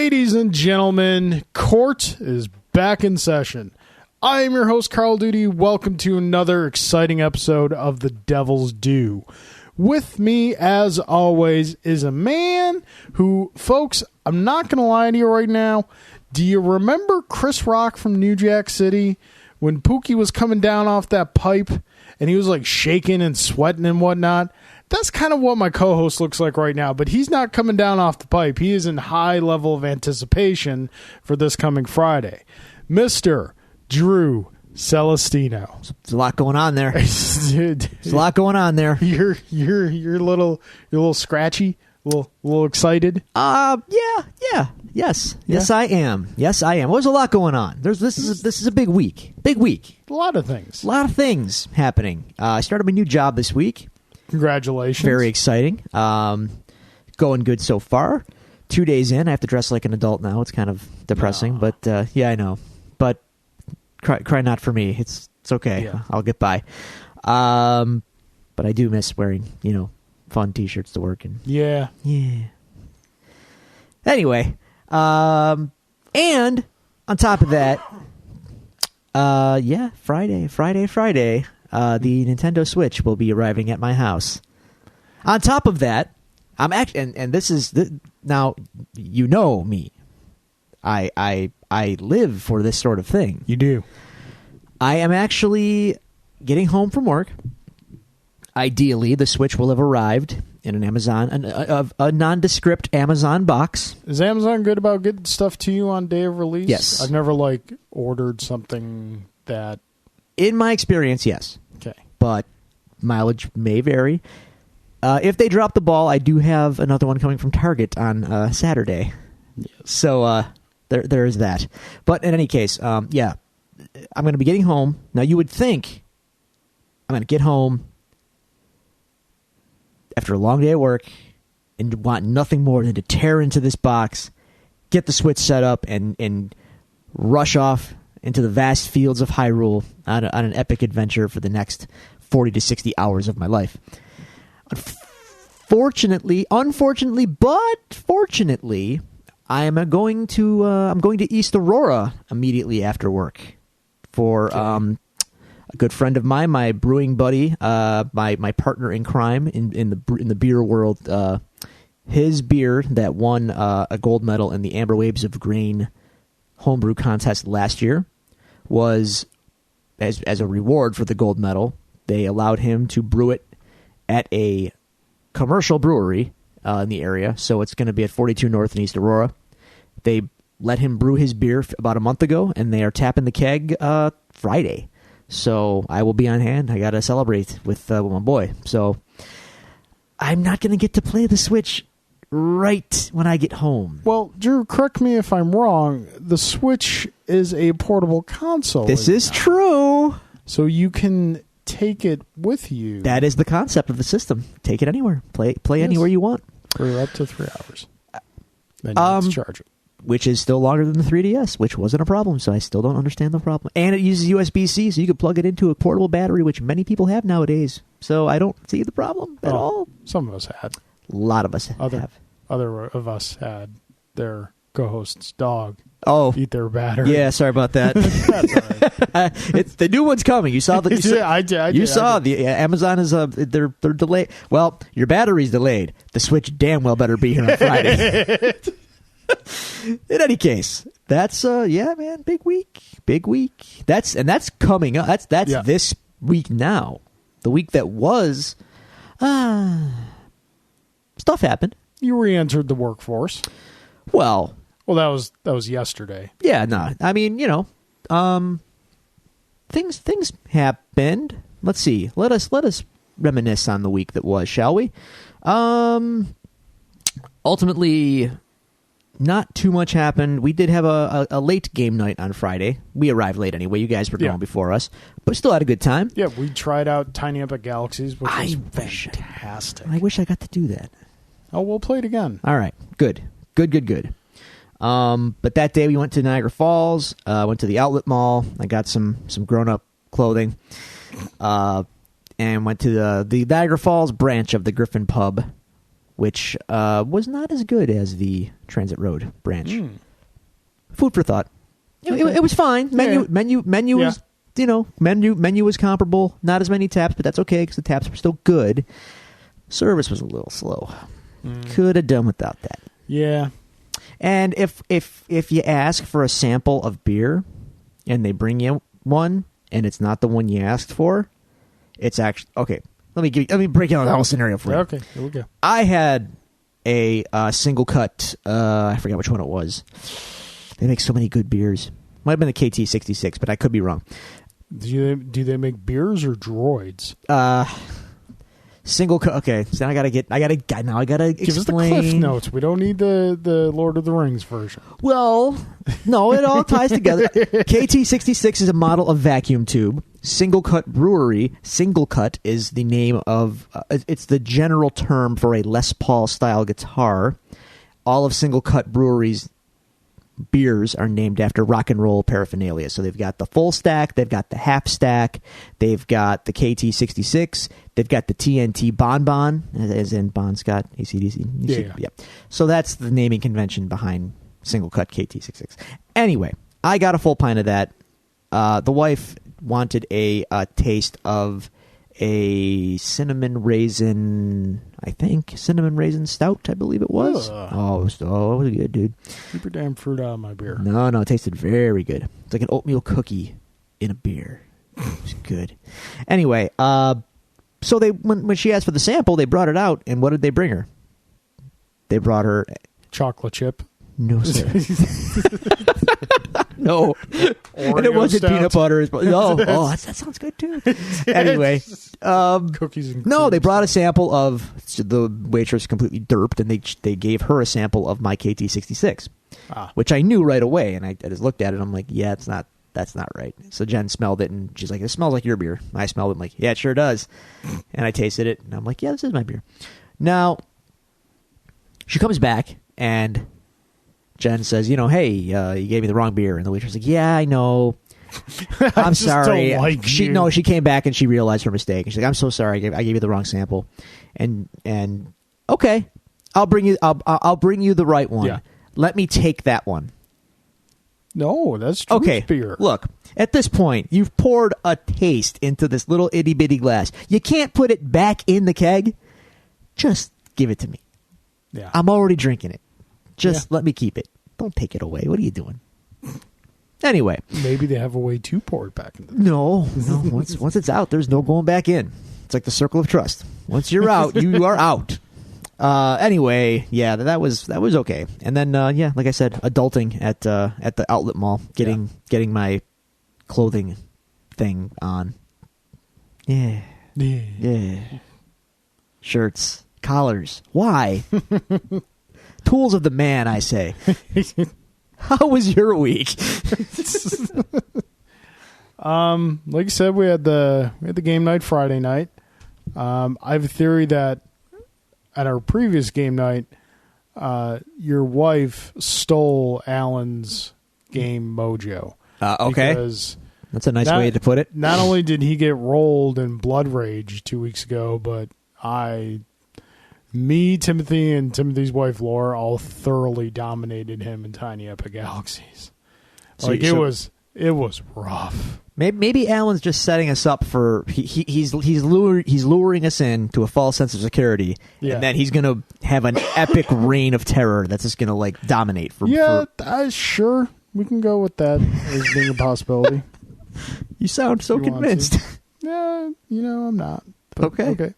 Ladies and gentlemen, court is back in session. I am your host, Carl Duty. Welcome to another exciting episode of The Devil's Due. With me, as always, is a man who, folks, I'm not going to lie to you right now. Do you remember Chris Rock from New Jack City when Pookie was coming down off that pipe and he was like shaking and sweating and whatnot? That's kind of what my co-host looks like right now, but he's not coming down off the pipe. He is in high level of anticipation for this coming Friday. Mr. Drew Celestino. There's a lot going on there. Dude, there's a lot going on there. You're a little scratchy, a little excited. Yes, I am. There's a lot going on. This is a big week. A lot of things Happening. I started my new job this week. Congratulations. Very exciting. Going good so far. 2 days in, I have to dress like an adult now. It's kind of depressing, but yeah, I know. But cry not for me. It's okay. Yeah. I'll get by. But I do miss wearing, fun T-shirts to work. And yeah. Anyway, and on top of that, Friday. The Nintendo Switch will be arriving at my house. On top of that, I'm actually, and this is now, you know me. I live for this sort of thing. You do. I am actually getting home from work. Ideally, the Switch will have arrived in an Amazon, a nondescript Amazon box. Is Amazon good about getting stuff to you on day of release? Yes. I've never ordered something that. In my experience, yes. Okay. But mileage may vary. If they drop the ball, I do have another one coming from Target on Saturday. Yes. So there is that. But in any case, I'm going to be getting home. Now, you would think I'm going to get home after a long day at work and want nothing more than to tear into this box, get the Switch set up, and rush off into the vast fields of Hyrule on an epic adventure for the next 40 to 60 hours of my life. Unfortunately, but fortunately, I'm going to East Aurora immediately after work for a good friend of mine, my brewing buddy, my partner in crime in the beer world. His beer that won a gold medal in the Amber Waves of Grain homebrew contest last year was, as a reward for the gold medal, they allowed him to brew it at a commercial brewery in the area. So it's going to be at 42 North in East Aurora. They let him brew his beer about a month ago, and they are tapping the keg Friday. So I will be on hand. I got to celebrate with my boy. So I'm not going to get to play the Switch right when I get home. Well, Drew, correct me if I'm wrong. The Switch is a portable console. This is true. So you can take it with you. That is the concept of the system. Take it anywhere. Play anywhere you want. For up to 3 hours. Then you have to charge it. Which is still longer than the 3DS, which wasn't a problem, so I still don't understand the problem. And it uses USB-C, so you could plug it into a portable battery, which many people have nowadays. So I don't see the problem at all. Some of us had. A lot of us have. Other of us had their co-host's dog eat their battery. Yeah, sorry about that. That's all right. The new one's coming. You saw the. I did. You saw the Amazon is they're delayed. Well, your battery's delayed. The Switch damn well better be here on Friday. In any case, that's man, big week. That's coming up. That's this week now. The week that was, stuff happened. You re-entered the workforce. Well, that was yesterday. Yeah, no. I mean, things happened. Let's see. Let us reminisce on the week that was, shall we? Ultimately, not too much happened. We did have a late game night on Friday. We arrived late anyway. You guys were going before us, but still had a good time. Yeah, we tried out Tiny Epic Galaxies, which was fantastic. I wish I got to do that. Oh, we'll play it again. All right. Good. But that day we went to Niagara Falls, went to the outlet mall. I got some grown-up clothing, and went to the Niagara Falls branch of the Griffin Pub, which was not as good as the Transit Road branch. Food for thought. It was fine. Menu was, menu was comparable. Not as many taps, but that's okay because the taps were still good. Service was a little slow. Could have done without that. Yeah. And if you ask for a sample of beer and they bring you one and it's not the one you asked for, it's actually okay. Let me break down the whole scenario for you. Okay, here we go. I had a single cut. I forgot which one it was. They make so many good beers. Might have been the KT66, but I could be wrong. Do they make beers or droids? Single cut. Okay, so I gotta explain. Give us the Cliff Notes. We don't need the Lord of the Rings version. Well, no, it all ties together. KT66 is a model of vacuum tube. Single Cut Brewery. Single Cut is the name of. It's the general term for a Les Paul style guitar. All of Single Cut Brewery's beers are named after rock and roll paraphernalia. So they've got the full stack, they've got the half stack, they've got the KT66, they've got the TNT Bonbon, as in Bon Scott, AC/DC. Yeah. So that's the naming convention behind Single Cut KT66. Anyway, I got a full pint of that. The wife wanted a taste of a cinnamon raisin stout, I believe it was. It was good, dude. Keep your damn fruit out of my beer. No, it tasted very good. It's like an oatmeal cookie in a beer. It was good. Anyway, so they when she asked for the sample, they brought it out, and what did they bring her? They brought her chocolate chip. No, sir. No. Oreo And it wasn't stout. peanut butter. That sounds good too. Anyway, cookies and no, cream they brought a stuff. sample of the waitress completely derped, and they gave her a sample of my KT66, which I knew right away, and I just looked at it. And I'm like, yeah, that's not right. So Jen smelled it, and she's like, it smells like your beer. I smelled it, I'm like, yeah, it sure does. And I tasted it, and I'm like, yeah, this is my beer. Now, she comes back, and Jen says, hey, you gave me the wrong beer. And the waitress is like, yeah, I know. I'm just sorry. don't like you. No, she came back and she realized her mistake. And she's like, I'm so sorry. I gave you the wrong sample. And okay, I'll bring you the right one. Yeah. Let me take that one. No, that's Drew's Okay, beer. look, at this point, you've poured a taste into this little itty bitty glass. You can't put it back in the keg. Just give it to me. Yeah. I'm already drinking it. Just let me keep it. Don't take it away. What are you doing? Anyway. Maybe they have a way to pour it back in. No. Once it's out, there's no going back in. It's like the circle of trust. Once you're out, you are out. Anyway, yeah, that was okay. And then, like I said, adulting at the outlet mall, getting my clothing thing on. Yeah. Shirts, collars. Why? Tools of the man, I say. How was your week? Like you said, we had the game night Friday night. I have a theory that at our previous game night, your wife stole Alan's game mojo. Okay. Because that's a nice way to put it. Not only did he get rolled in Blood Rage 2 weeks ago, but Timothy, and Timothy's wife Laura all thoroughly dominated him in Tiny Epic Galaxies. It was rough. Maybe Alan's just setting us up for he's luring us in to a false sense of security, and then he's gonna have an epic reign of terror that's just gonna like dominate for. Sure, we can go with that as being a possibility. You sound so convinced. Yeah, I'm not. Okay.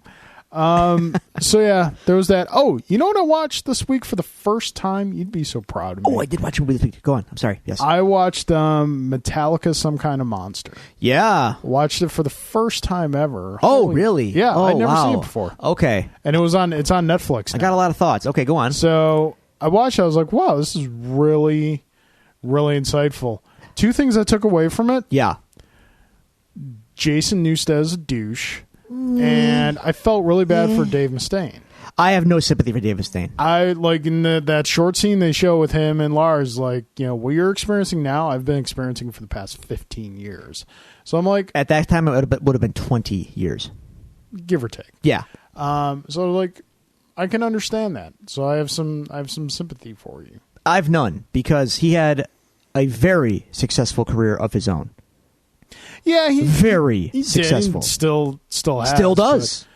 So yeah, there was that. Oh, you know what I watched this week for the first time? You'd be so proud of me. Oh, I did watch a movie this week. Go on. I'm sorry. Yes. I watched Metallica, Some Kind of Monster. Yeah. Watched it for the first time ever. Really? Yeah, Oh, I'd never wow. seen it before. Okay. And it's on Netflix now. I got a lot of thoughts. Okay, go on. So I watched it, I was like, wow, this is really, really insightful. Two things I took away from it. Yeah. Jason Newsted is a douche. And I felt really bad for Dave Mustaine. I have no sympathy for Dave Mustaine. I like in that short scene they show with him and Lars, like, what you're experiencing now, I've been experiencing for the past 15 years. So I'm like, At that time, it would have been 20 years. give or take. Yeah. So like, I can understand that. So I have some sympathy for you. I've none, because he had a very successul career of his own. Yeah, Very he successful. Did, still has, still does.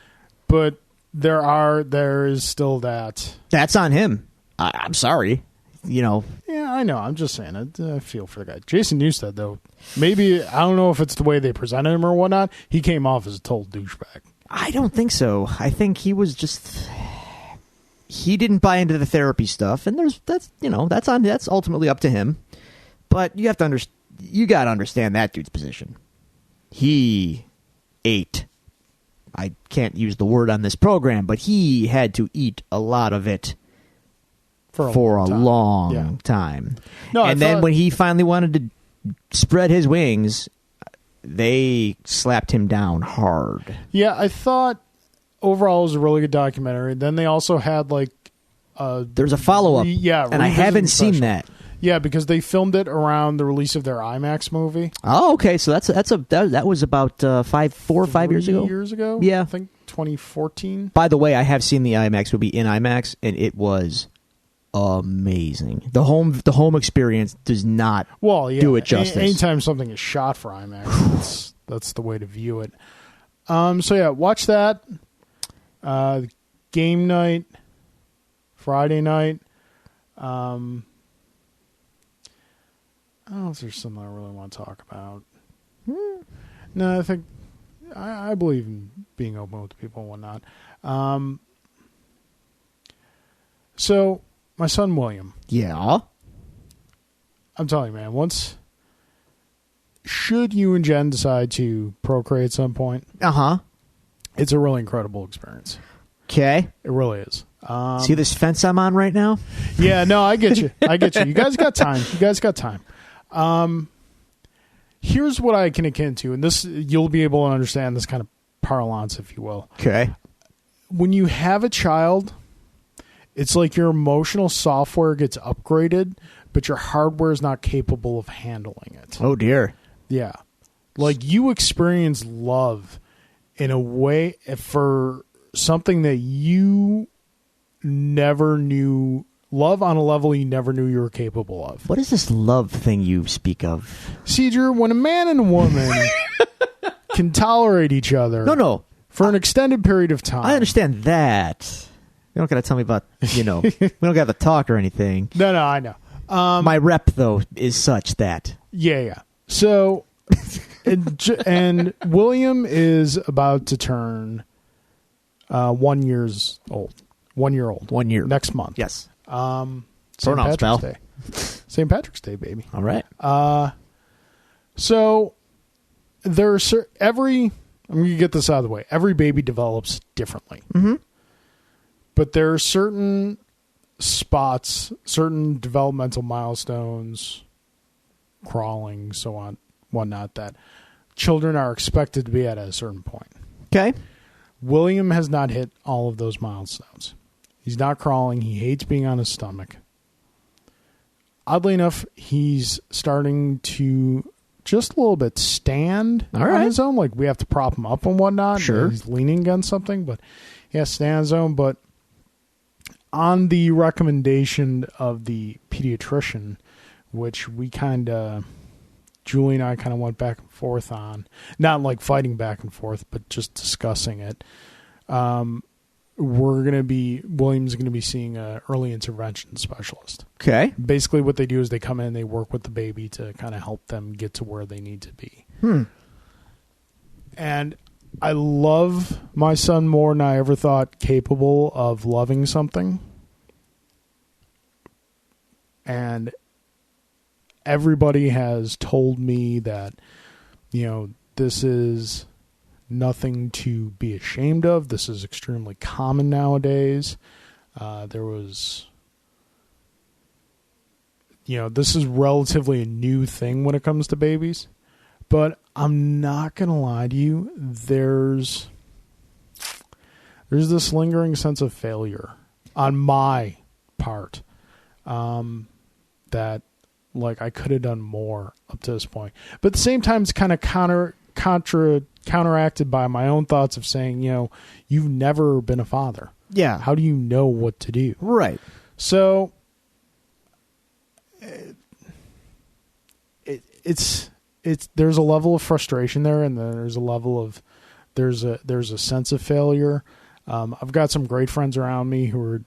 But there is still that. That's on him. I'm sorry. Yeah, I know. I'm just saying. I feel for the guy. Jason Newsted, though, maybe, I don't know if it's the way they presented him or whatnot, he came off as a total douchebag. I don't think so. I think he was just... He didn't buy into the therapy stuff, and that's ultimately up to him. But you have to you got to understand that dude's position. He ate. I can't use the word on this program, but he had to eat a lot of it for a long time. No, and then when he finally wanted to spread his wings, they slapped him down hard. Yeah, I thought overall it was a really good documentary. Then they also had there's a follow-up, and I haven't seen that. Yeah, because they filmed it around the release of their IMAX movie. Oh, okay. So that was about 4 or 5 years ago. 3 years ago. Yeah, I think 2014. By the way, I have seen the IMAX movie in IMAX, and it was amazing. The home experience does not do it justice. Anytime something is shot for IMAX, that's the way to view it. So yeah, watch that. Game night, Friday night. I don't know if there's something I really want to talk about. No, I think I believe in being open with people and whatnot. So my son William. Yeah. I'm telling you, man, should you and Jen decide to procreate at some point, it's a really incredible experience. Okay. It really is. See this fence I'm on right now? Yeah, no, I get you. You guys got time. Here's what I can akin to, and this you'll be able to understand this kind of parlance, if you will. Okay. When you have a child, it's like your emotional software gets upgraded, but your hardware is not capable of handling it. Oh, dear. Yeah. Like you experience love in a way for something that you never knew. Love on a level you never knew you were capable of. What is this love thing you speak of? See, Drew, when a man and a woman can tolerate each other for an extended period of time. I understand that. You don't got to tell me about, we don't got to talk or anything. No, I know. My rep, though, is such that. Yeah. So, and William is about to turn 1 year old. 1 year old. 1 year. Next month. Yes. St. Patrick's Day. St. Patrick's Day, baby. All right. So there's I'm going to get this out of the way. Every baby develops differently. Mm-hmm. But there are certain spots, certain developmental milestones, crawling, so on, whatnot, that children are expected to be at a certain point. Okay. William has not hit all of those milestones. He's not crawling. He hates being on his stomach. Oddly enough, he's starting to just a little bit stand on his own. Like we have to prop him up and whatnot. Sure. He's leaning against something, but he has to stand on his own. But on the recommendation of the pediatrician, which Julie and I kind of went back and forth on, not like fighting back and forth, but just discussing it. William's going to be seeing an early intervention specialist. Okay. Basically what they do is they come in, they work with the baby to kind of help them get to where they need to be. And I love my son more than I ever thought capable of loving something. And everybody has told me that, this is nothing to be ashamed of. This is extremely common nowadays. This is relatively a new thing when it comes to babies. But I'm not going to lie to you. There's this lingering sense of failure on my part that, like, I could have done more up to this point. But at the same time, it's kind of counteracted by my own thoughts of saying, you've never been a father. Yeah. How do you know what to do? Right. So it's there's a level of frustration there, and there's a level of there's a sense of failure. I've got some great friends around me who are,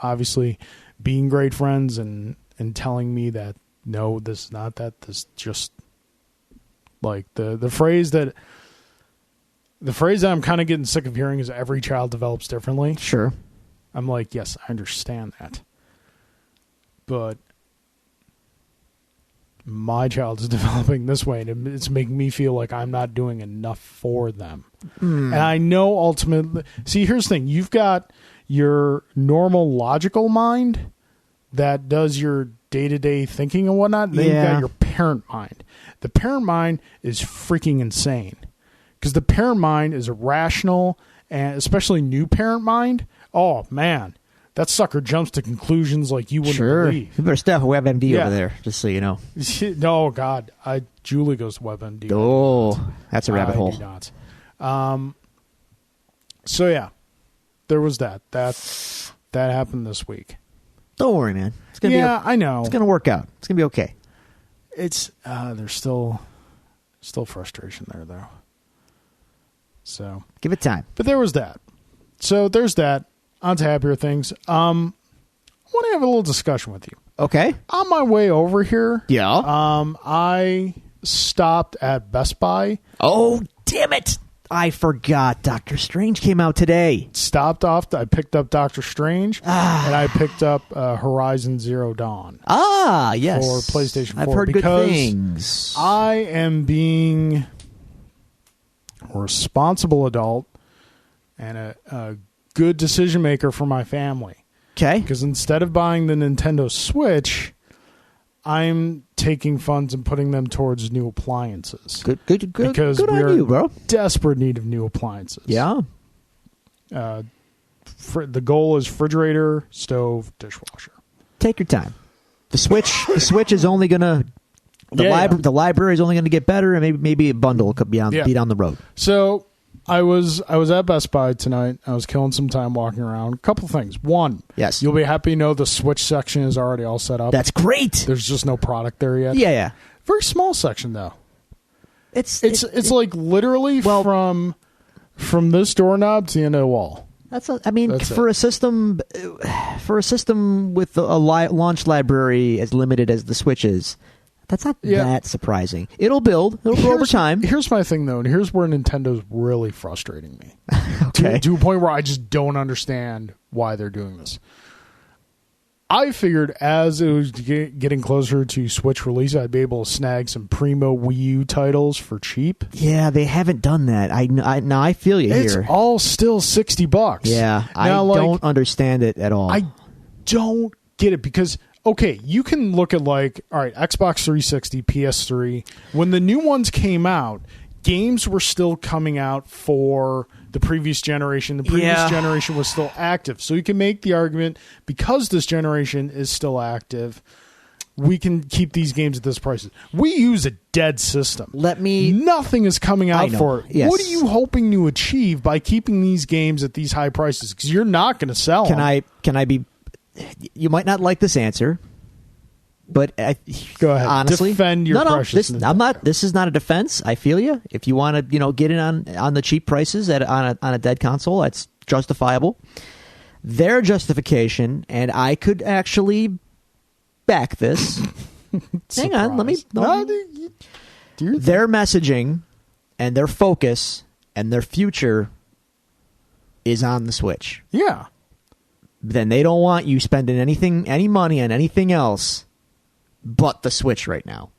obviously being great friends and telling me that no, this is not that. This just like the phrase that I'm kind of getting sick of hearing is every child develops differently. Sure. I'm like, yes, I understand that. But my child is developing this way, and it's making me feel like I'm not doing enough for them. And I know ultimately... See, here's the thing. You've got your normal logical mind that does your day-to-day thinking and whatnot. And then you've got your parent mind. The parent mind is freaking insane. Because the parent mind is irrational, and especially new parent mind. Oh, man. That sucker jumps to conclusions like you wouldn't believe. You better step WebMD over there, just so you know. No, God. Julie goes to WebMD. Oh, that's a rabbit hole. I do not. So, yeah. There was that. That happened this week. Don't worry, man. It's gonna be I know. It's going to work out. It's going to be okay. It's there's still frustration there, though. So give it time. But there was that. So there's that. On to happier things. I want to have a little discussion with you. Okay. On my way over here, I stopped at Best Buy. Oh, damn it. I forgot Doctor Strange came out today. I picked up Doctor Strange, and I picked up Horizon Zero Dawn. Ah, yes. For PlayStation 4. I've heard good things. I am being a responsible adult and a good decision maker for my family. Okay. Because instead of buying the Nintendo Switch, I'm taking funds and putting them towards new appliances. Good. Because good we're on you, bro. Desperate need of new appliances. Yeah. The goal is refrigerator, stove, dishwasher. Take your time. The Switch is only gonna the library is only gonna get better, and maybe a bundle could be down the road. So I was at Best Buy tonight. I was killing some time walking around. A couple things. One, yes, you'll be happy to know the Switch section is already all set up. That's great. There's just no product there yet. Yeah. Very small section though. It's like literally from this doorknob to the end of the wall. That's for a system with a launch library as limited as the Switch is. That's not that surprising. It'll build over time. Here's my thing, though, and here's where Nintendo's really frustrating me. Okay. To a point where I just don't understand why they're doing this. I figured as it was getting closer to Switch release, I'd be able to snag some primo Wii U titles for cheap. Yeah, they haven't done that. I feel you here. It's all still $60. Yeah, I don't understand it at all. I don't get it because... Okay, you can look at all right, Xbox 360, PS3. When the new ones came out, games were still coming out for the previous generation. The previous generation was still active. So you can make the argument, because this generation is still active, we can keep these games at this price. We use a dead system. Nothing is coming out for it. Yes. What are you hoping to achieve by keeping these games at these high prices? Because you're not going to sell them. Can I be... You might not like this answer, but go ahead. Honestly, defend your precious. This is not a defense. I feel you. If you want to, get in on the cheap prices on a dead console, that's justifiable. Their justification, and I could actually back this. Hang on, let me. Their messaging and their focus and their future is on the Switch. Yeah. Then they don't want you spending any money on anything else but the Switch right now.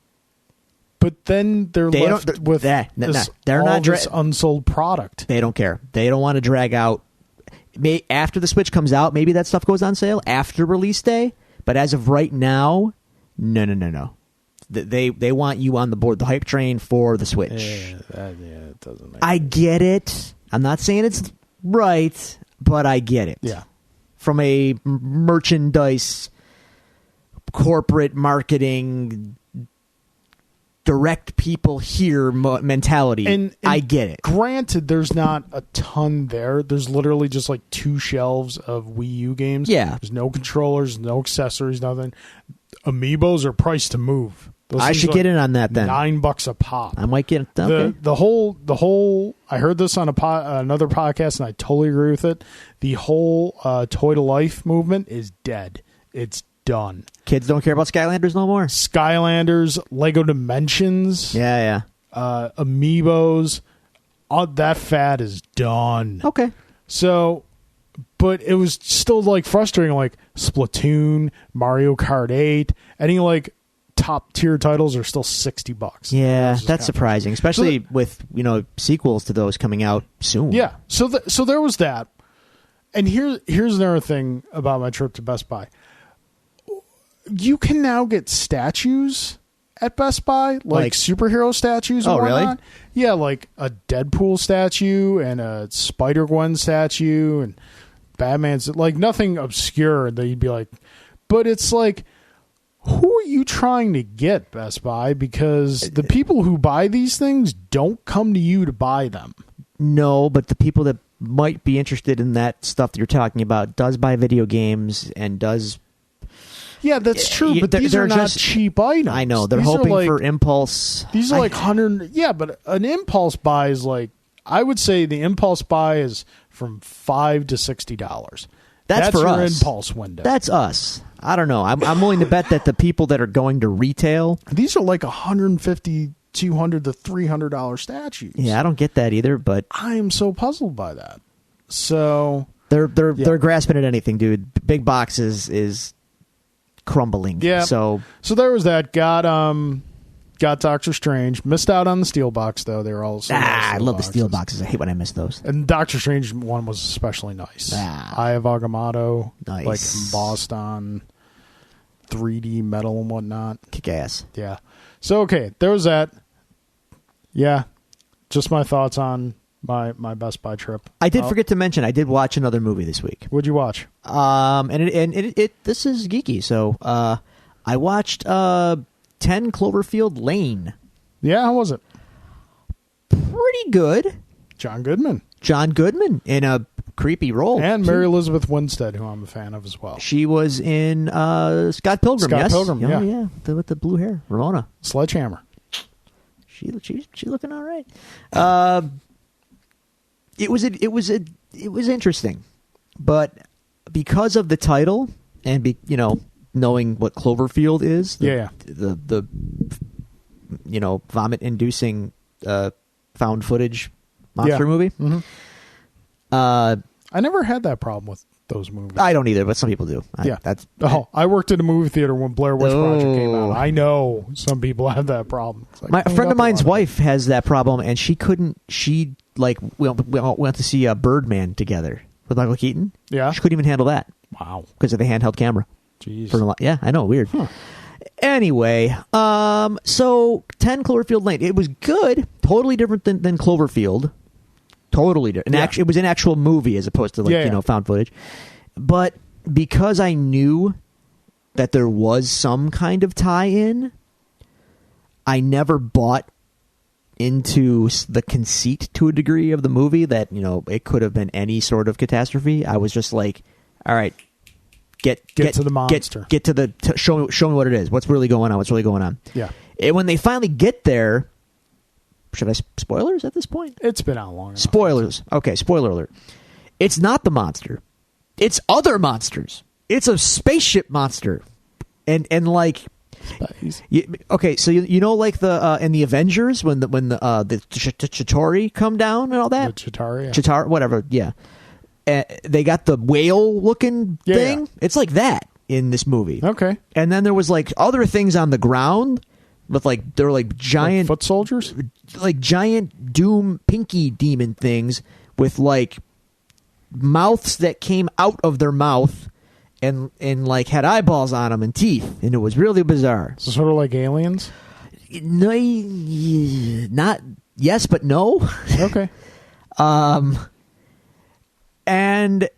But then they're left with this unsold product. They don't care. They don't want to drag out. After the Switch comes out, maybe that stuff goes on sale after release day. But as of right now, no. They want you on the board, the hype train for the Switch. It doesn't make I get it. I'm not saying it's right, but I get it. Yeah. From a merchandise, corporate marketing direct people here mentality. And I get it. Granted, there's not a ton there. There's literally just like 2 shelves of Wii U games. Yeah. There's no controllers, no accessories, nothing. Amiibos are priced to move. I should get in on that then. $9 a pop. I might get okay. The whole. I heard this on another podcast, and I totally agree with it. The whole toy to life movement is dead. It's done. Kids don't care about Skylanders no more. Skylanders, Lego Dimensions, Yeah. Amiibos. All that fad is done. Okay. So, but it was still like frustrating. Like Splatoon, Mario Kart 8, any like top tier titles are still $60. Yeah, that's surprising, especially with sequels to those coming out soon. Yeah, so there was that, and here's another thing about my trip to Best Buy. You can now get statues at Best Buy, like superhero statues. Oh, and whatnot. really? Yeah, like a Deadpool statue and a Spider-Gwen statue and Batman's. Like nothing obscure that you'd be like, but it's like, who are you trying to get, Best Buy? Because the people who buy these things don't come to you to buy them. No, but the people that might be interested in that stuff that you're talking about does buy video games and does. Yeah, that's true, but these are not cheap items. I know. They're hoping for impulse. These are like 100. Yeah, but an impulse buy is like, I would say the impulse buy is from $5 to $60. That's for your us. Impulse window. That's us. I don't know. I'm willing to bet that the people that are going to retail. These are like $150, $200 to $300 statues. Yeah, I don't get that either, but I am so puzzled by that. So they're grasping at anything, dude. Big box is crumbling. Yeah. So there was that. Got Doctor Strange. Missed out on the steel box though. They were all. I love the steel boxes. I hate when I miss those. And Doctor Strange one was especially nice. Eye of Agamotto, nice, like embossed on 3D metal and whatnot. Kick ass. Yeah. So okay, there was that. Yeah, just my thoughts on my Best Buy trip. I did forget to mention I did watch another movie this week. What'd you watch? And it this is geeky. So I watched 10 Cloverfield Lane. Yeah, how was it? Pretty good. John Goodman in a creepy role. And Mary Elizabeth Winstead, who I'm a fan of as well. She was in Scott Pilgrim, Scott yes? Pilgrim, yeah. With the blue hair. Ramona. Sledgehammer. She looking all right. It was interesting. But because of the title and knowing what Cloverfield is, the vomit-inducing found footage monster movie. Mm-hmm. I never had that problem with those movies. I don't either, but some people do. I worked at a movie theater when Blair Witch Project came out. I know some people have that problem. Like, a friend of mine's wife has that problem, and she couldn't. We went to see Birdman together with Michael Keaton. Yeah, she couldn't even handle that. Wow, because of the handheld camera. Jeez. Yeah, I know, weird. Huh. Anyway, so 10 Cloverfield Lane. It was good. Totally different than Cloverfield. Totally different. It was an actual movie as opposed to found footage. But because I knew that there was some kind of tie-in, I never bought into the conceit to a degree of the movie that it could have been any sort of catastrophe. I was just like, all right, get to the monster. Show me what it is. What's really going on? Yeah. And when they finally get there, should I spoilers at this point? It's been out long enough. Spoilers. Okay, spoiler alert. It's not the monster. It's other monsters. It's a spaceship monster. And like okay, so like the in the Avengers when the Chitauri come down and all that? The Chitauri, yeah. Chitauri, whatever, yeah. They got the whale-looking thing. Yeah. It's like that in this movie. Okay. And then there was like other things on the ground with they were like giant foot soldiers, like giant doom pinky demon things with like mouths that came out of their mouth and like had eyeballs on them and teeth, and it was really bizarre. So sort of like aliens. No, not yes, but no. Okay. And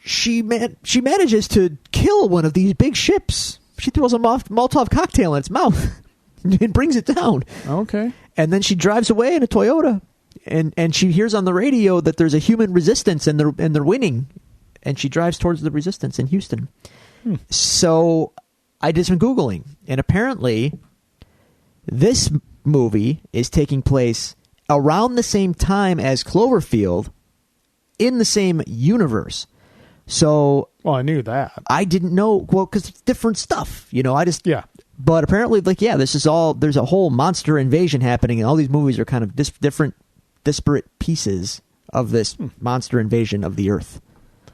she manages to kill one of these big ships. She throws a Molotov cocktail in its mouth. It brings it down. Okay. And then she drives away in a Toyota, and she hears on the radio that there's a human resistance and they're winning, and she drives towards the resistance in Houston. So I did some Googling, and apparently this movie is taking place around the same time as Cloverfield in the same universe. So, well, I knew that. I didn't know, well, because it's different stuff, Yeah. But apparently, this is all, there's a whole monster invasion happening, and all these movies are kind of different, disparate pieces of this monster invasion of the Earth.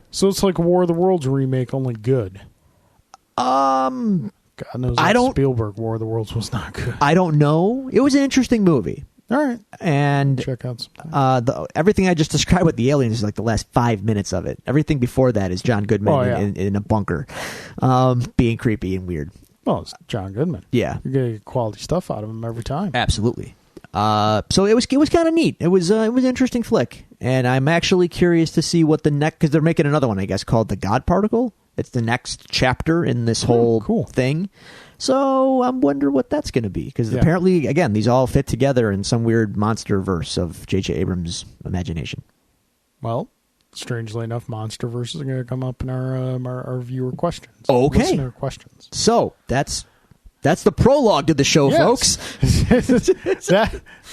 So it's like a War of the Worlds remake, only good. God knows Spielberg War of the Worlds was not good. I don't know. It was an interesting movie. All right. And check out sometime. Everything I just described with the aliens is like the last 5 minutes of it. Everything before that is John Goodman in a bunker, being creepy and weird. Well, it's John Goodman. Yeah. You're going to get quality stuff out of him every time. Absolutely. So it was kind of neat. It was an interesting flick, and I'm actually curious to see what the next, because they're making another one, I guess, called The God Particle. It's the next chapter in this whole thing. So I wonder what that's going to be, because apparently, again, these all fit together in some weird monster verse of J.J. Abrams' imagination. Well, strangely enough, monster verses are going to come up in our viewer questions. Okay. Listener questions. So that's the prologue to the show, folks.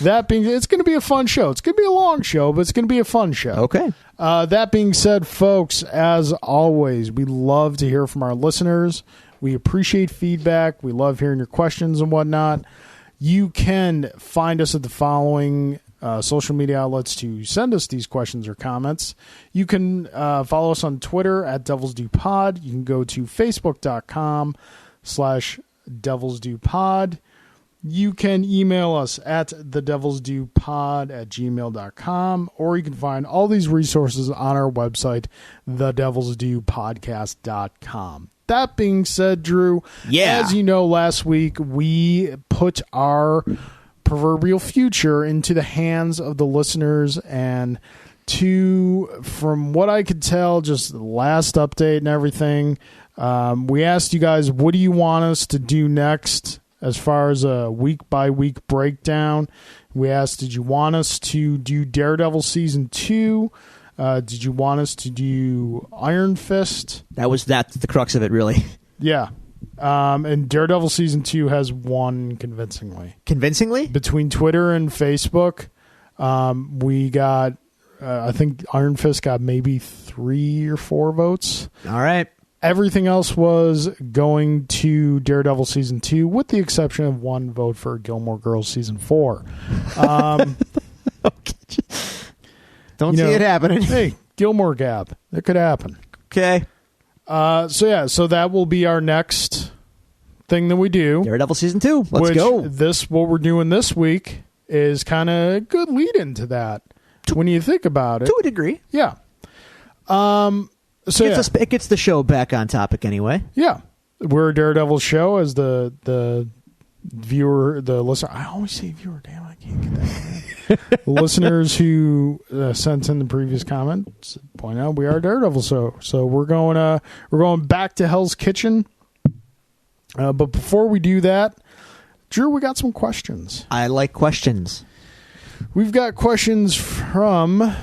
that being, it's going to be a fun show. It's going to be a long show, but it's going to be a fun show. Okay. That being said, folks, as always, we love to hear from our listeners. We appreciate feedback. We love hearing your questions and whatnot. You can find us at the following social media outlets to send us these questions or comments. You can follow us on Twitter at Devils Do Pod. You can go to facebook.com/Devils Do Pod. You can email us at thedevilsdopod@gmail.com, or you can find all these resources on our website, thedevilsdopodcast.com. That being said, Drew, as you know, last week we put our proverbial future into the hands of the listeners, and from what I could tell, just the last update and everything, we asked you guys, what do you want us to do next as far as a week-by-week breakdown? We asked, did you want us to do Daredevil Season 2? Did you want us to do Iron Fist? That's the crux of it, really. Yeah. And Daredevil Season 2 has won convincingly. Convincingly? Between Twitter and Facebook, we got, I think Iron Fist got maybe 3 or 4 votes. All right. Everything else was going to Daredevil Season 2, with the exception of 1 vote for Gilmore Girls Season 4. Don't see it happening. Hey, Gilmore Gap. It could happen. Okay. So that will be our next thing that we do. Daredevil Season 2. Let's go. What we're doing this week is kind of a good lead into that when you think about it. To a degree. Yeah. It gets the show back on topic anyway. Yeah. We're a Daredevil show, as the viewer, the listener. I always say viewer. Damn, I can't get that right. The listeners who sent in the previous comments point out we are Daredevil. So we're going back to Hell's Kitchen. But before we do that, Drew, we got some questions. I like questions. We've got questions from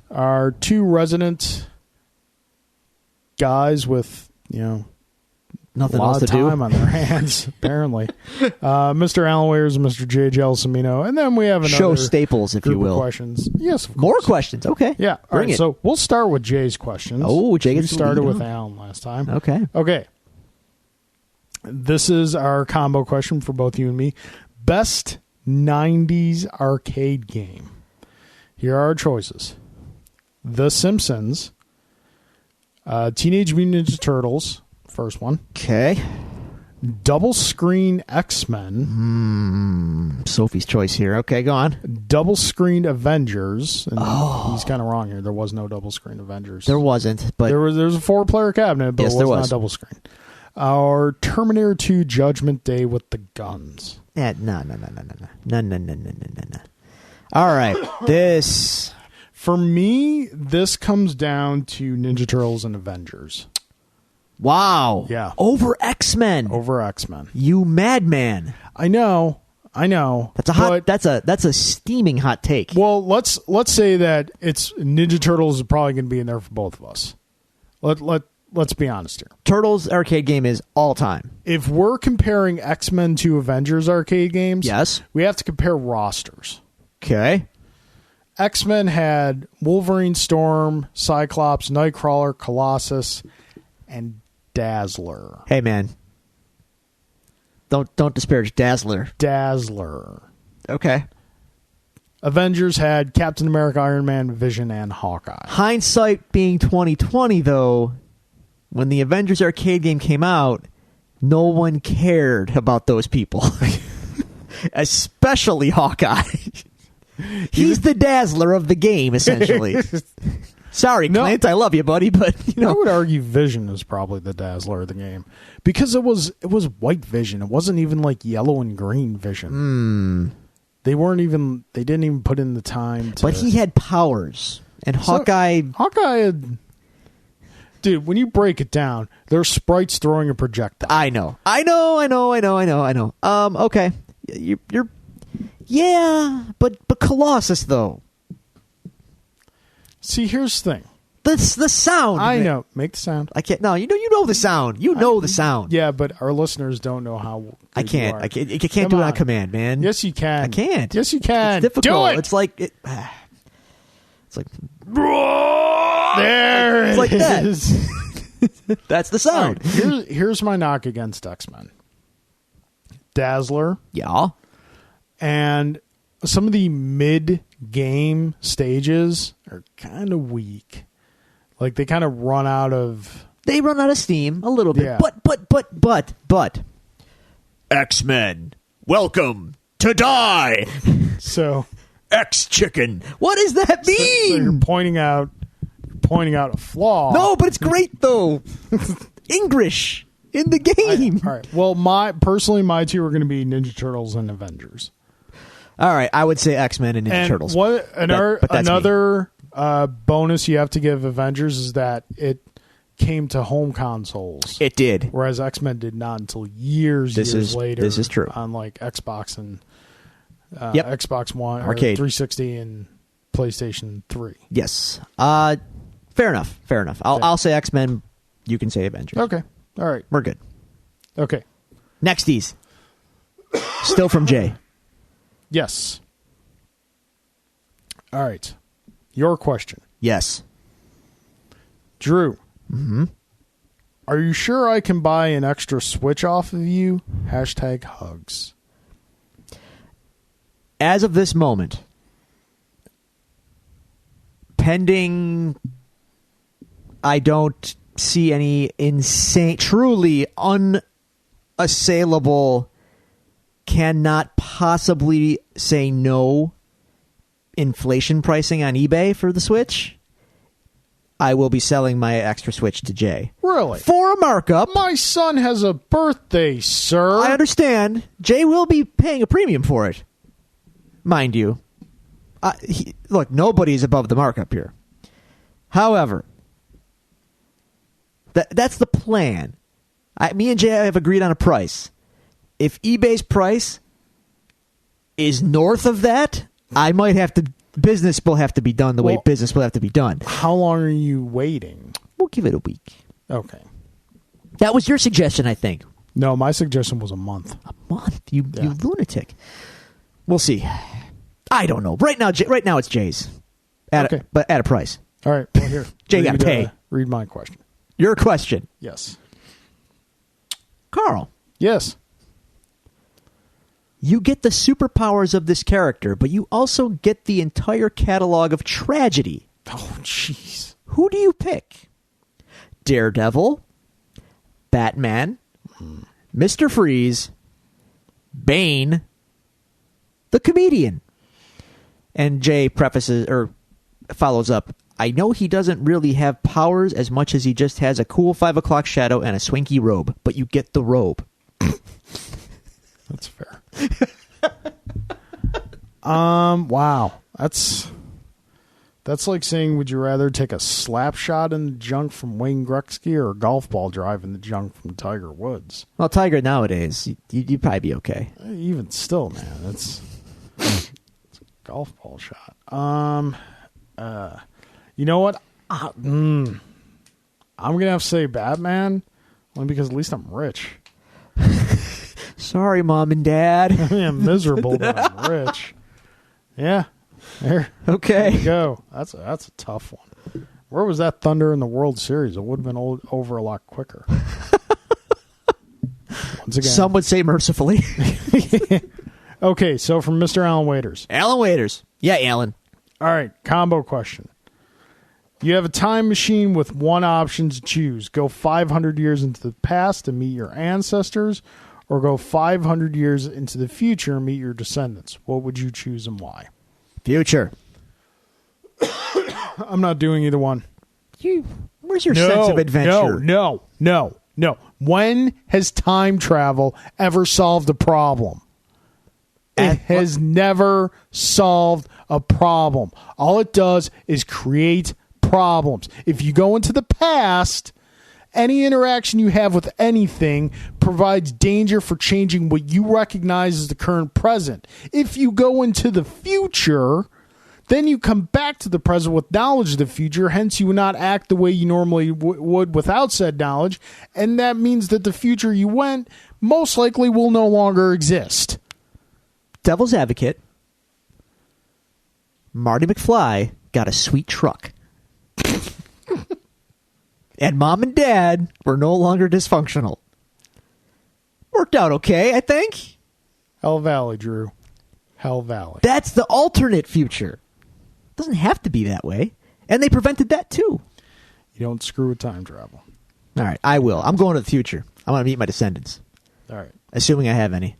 our 2 resident guys with, nothing a lot else of to do time on their hands, apparently. Mr. Alan Wayers and Mr. J. Gelsomino. And then we have another show staples, if you will. Questions. Yes, of course. More questions. Okay. Yeah. Bring it. So we'll start with Jay's questions. Oh, Jay gets We started with Alan last time. Okay. This is our combo question for both you and me. Best 90s arcade game. Here are our choices. The Simpsons, Teenage Mutant Ninja Turtles, first one. Okay. Double Screen X-Men. Sophie's choice here. Okay, go on. Double Screen Avengers. And he's kind of wrong here. There was no Double Screen Avengers. There wasn't, but there was a 4-player cabinet, but yes, it was not double screen. Or Terminator 2 Judgment Day with the guns. No. All right. This... For me, this comes down to Ninja Turtles and Avengers. Wow. Yeah. Over X-Men. Over X-Men. You madman. I know. I know. That's a steaming hot take. Well, let's say that it's Ninja Turtles is probably going to be in there for both of us. Let's be honest here. Turtles arcade game is all time. If we're comparing X-Men to Avengers arcade games, Yes. we have to compare rosters. Okay. X-Men had Wolverine, Storm, Cyclops, Nightcrawler, Colossus, and Dazzler. Hey, man. Don't disparage Dazzler. Okay. Avengers had Captain America, Iron Man, Vision, and Hawkeye. Hindsight being 2020, though, when the Avengers arcade game came out, no one cared about those people. Especially Hawkeye. He's the Dazzler of the game, essentially. Sorry, Clint, I love you, buddy, but I would argue Vision is probably the Dazzler of the game because it was white Vision. It wasn't even like yellow and green Vision. They didn't even put in the time to... But he had powers, and Hawkeye had... Dude, when you break it down, there's sprites throwing a projectile. I know. Okay. You're yeah, but Colossus though. See, here's the thing. The sound. I know. Make the sound. I can't. No, you know the sound. You know the sound. Yeah, but our listeners don't know how. I can't. I can't do it on command, man. Yes, you can. I can't. Yes, you can. It's difficult. Do it. It's like it's like there. It's like that. Is. That's the sound. Right, here's my knock against X-Men. Dazzler. Yeah. And some of the mid-game stages are kind of weak. Like they kind of run out of... They run out of steam a little bit. Yeah. But. X-Men, welcome to die. So... X-Chicken. What does that mean? So you're pointing out a flaw. No, but it's great, though. English in the game. All right. Well, my two are going to be Ninja Turtles and Avengers. All right, I would say X-Men and Ninja Turtles. Another bonus you have to give Avengers is that it came to home consoles. It did. Whereas X-Men did not until years later. This is true. On like Xbox and Xbox One, arcade, 360, and PlayStation 3. Yes. Fair enough. I'll say X-Men. You can say Avengers. Okay. All right. We're good. Okay. Nexties. Still from Jay. Yes. All right. Your question. Yes. Drew. Mm-hmm. Are you sure I can buy an extra Switch off of you? #hugs. As of this moment, pending, I don't see any insane, truly unassailable, cannot possibly say no inflation pricing on eBay for the Switch. I will be selling my extra Switch to Jay. Really? For a markup. My son has a birthday, sir. I understand. Jay will be paying a premium for it. Mind you. Look, nobody's above the markup here. However, that's the plan. Me and Jay have agreed on a price. If eBay's price is north of that, I might have to... Business will have to be done the way business will have to be done. How long are you waiting? We'll give it a week. Okay. That was your suggestion, I think. No, my suggestion was a month. A month? You lunatic. We'll see. I don't know. Right now it's Jay's. But at a price. All right. Well, here. Jay got to pay. Read my question. Your question. Yes. Carl. Yes. You get the superpowers of this character, but you also get the entire catalog of tragedy. Oh, jeez. Who do you pick? Daredevil, Batman, Mr. Freeze, Bane, the comedian. And Jay follows up, I know he doesn't really have powers as much as he just has a cool 5 o'clock shadow and a swanky robe, but you get the robe. That's fair. Wow. That's That's like saying, would you rather take a slap shot in the junk from Wayne Gretzky or a golf ball drive in the junk from Tiger Woods? Well, Tiger nowadays, you'd probably be okay. Even still, man, it's a golf ball shot. You know what? I'm gonna have to say Batman, only because at least I'm rich. Sorry, Mom and Dad. I mean, I'm miserable, but I'm rich. Yeah. There Okay. you go. That's a tough one. Where was that Thunder in the World Series? It would have been over a lot quicker. Once again. Some would say mercifully. Okay, so from Mr. Alan Waiters. Alan Waiters. Yeah, Alan. All right, combo question. You have a time machine with one option to choose. Go 500 years into the past to meet your ancestors, or go 500 years into the future and meet your descendants. What would you choose and why? Future. I'm not doing either one. Where's your sense of adventure? No. When has time travel ever solved a problem? It has never solved a problem. All it does is create problems. If you go into the past, any interaction you have with anything provides danger for changing what you recognize as the current present. If you go into the future, then you come back to the present with knowledge of the future. Hence, you would not act the way you normally would without said knowledge. And that means that the future you went most likely will no longer exist. Devil's advocate. Marty McFly got a sweet truck. And Mom and Dad were no longer dysfunctional. Worked out okay, I think. Hell Valley, Drew. Hell Valley. That's the alternate future. Doesn't have to be that way. And they prevented that too. You don't screw with time travel. All right, I will. I'm going to the future. I want to meet my descendants. All right. Assuming I have any.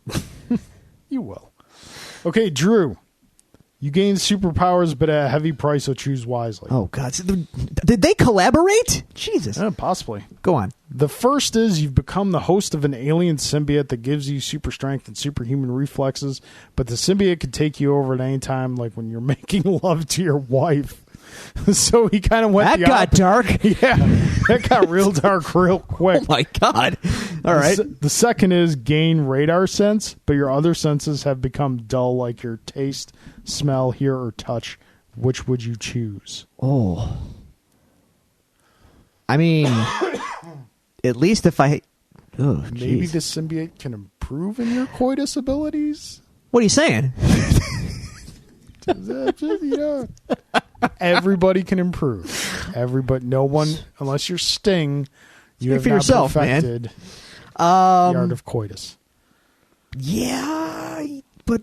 You will. Okay, Drew. You gain superpowers, but at a heavy price, so choose wisely. Oh, God. Did they collaborate? Jesus. Possibly. Go on. The first is you've become the host of an alien symbiote that gives you super strength and superhuman reflexes, but the symbiote can take you over at any time, like when you're making love to your wife. So he kind of went That got dark. Yeah, that got real dark real quick. Oh, my God. All right. The second is gain radar sense, but your other senses have become dull, like your taste, smell, hear, or touch. Which would you choose? Oh. I mean, at least if I... Oh, Maybe geez. the symbiote can improve in your coitus abilities? What are you saying? Everybody can improve. Everybody, no one, unless you're Sting, you have for not yourself, perfected the art of coitus. Yeah, but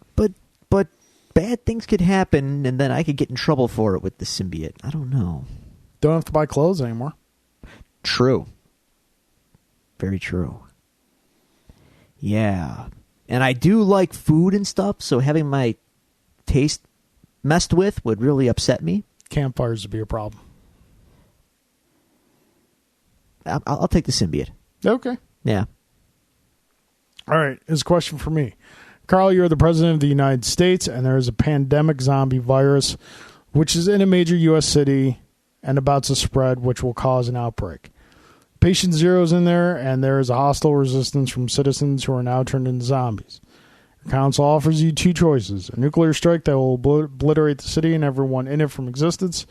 bad things could happen, and then I could get in trouble for it with the symbiote. I don't know. Don't have to buy clothes anymore. True. Very true. Yeah. And I do like food and stuff, so having my taste messed with would really upset me. Campfires would be a problem. I'll take the symbiote. Okay. Yeah. All right. Here's a question for me. Carl, you're the president of the United States, and there is a pandemic zombie virus, which is in a major U.S. city and about to spread, which will cause an outbreak. Patient Zero is in there, and there is a hostile resistance from citizens who are now turned into zombies. Your council offers you two choices: a nuclear strike that will obliterate the city and everyone in it from existence,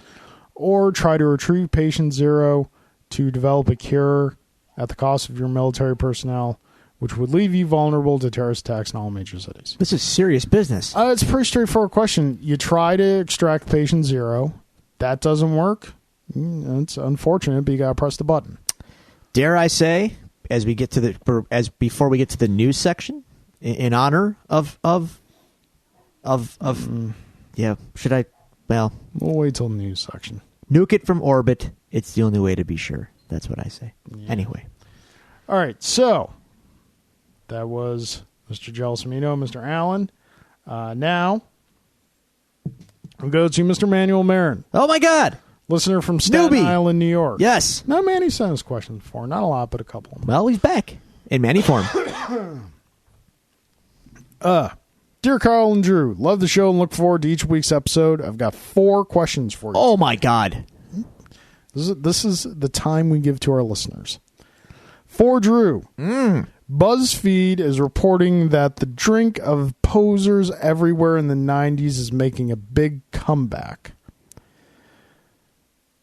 or try to retrieve Patient Zero to develop a cure at the cost of your military personnel, which would leave you vulnerable to terrorist attacks in all major cities. This is serious business. It's a pretty straightforward question. You try to extract Patient Zero. That doesn't work. It's unfortunate, but you got to press the button. Dare I say, before we get to the news section, in honor of yeah, should I? Well, we'll wait till the news section. Nuke it from orbit. It's the only way to be sure. That's what I say. Yeah. Anyway. All right, so that was Mr. Gelsomino, Mr. Allen. Now, we'll go to Mr. Manuel Marin. Oh, my God. Listener from Staten Island, New York. Yes. Now, Manny sent us questions before. Not a lot, but a couple. Well, he's back in Manny form. Dear Carl and Drew, love the show and look forward to each week's episode. I've got 4 questions for you. Oh, my God. This is the time we give to our listeners. For Drew, BuzzFeed is reporting that the drink of posers everywhere in the 90s is making a big comeback.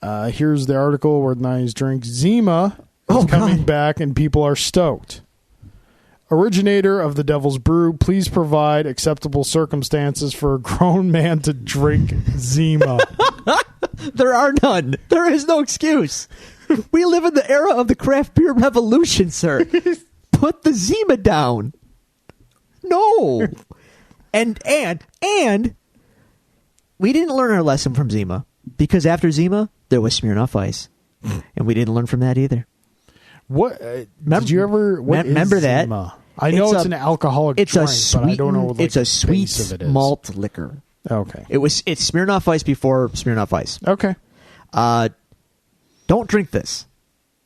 Here's the article where the 90s drink Zima is coming back and people are stoked. Originator of the Devil's Brew, please provide acceptable circumstances for a grown man to drink Zima. There are none. There is no excuse. We live in the era of the craft beer revolution, sir. Put the Zima down. No. And we didn't learn our lesson from Zima, because after Zima, there was Smirnoff Ice. And we didn't learn from that either. What did you ever remember that? Zima? I know it's an alcoholic drink, but I don't know what it's a sweet it is. Malt liquor. Okay. It's Smirnoff Ice before Smirnoff Ice. Okay. Don't drink this.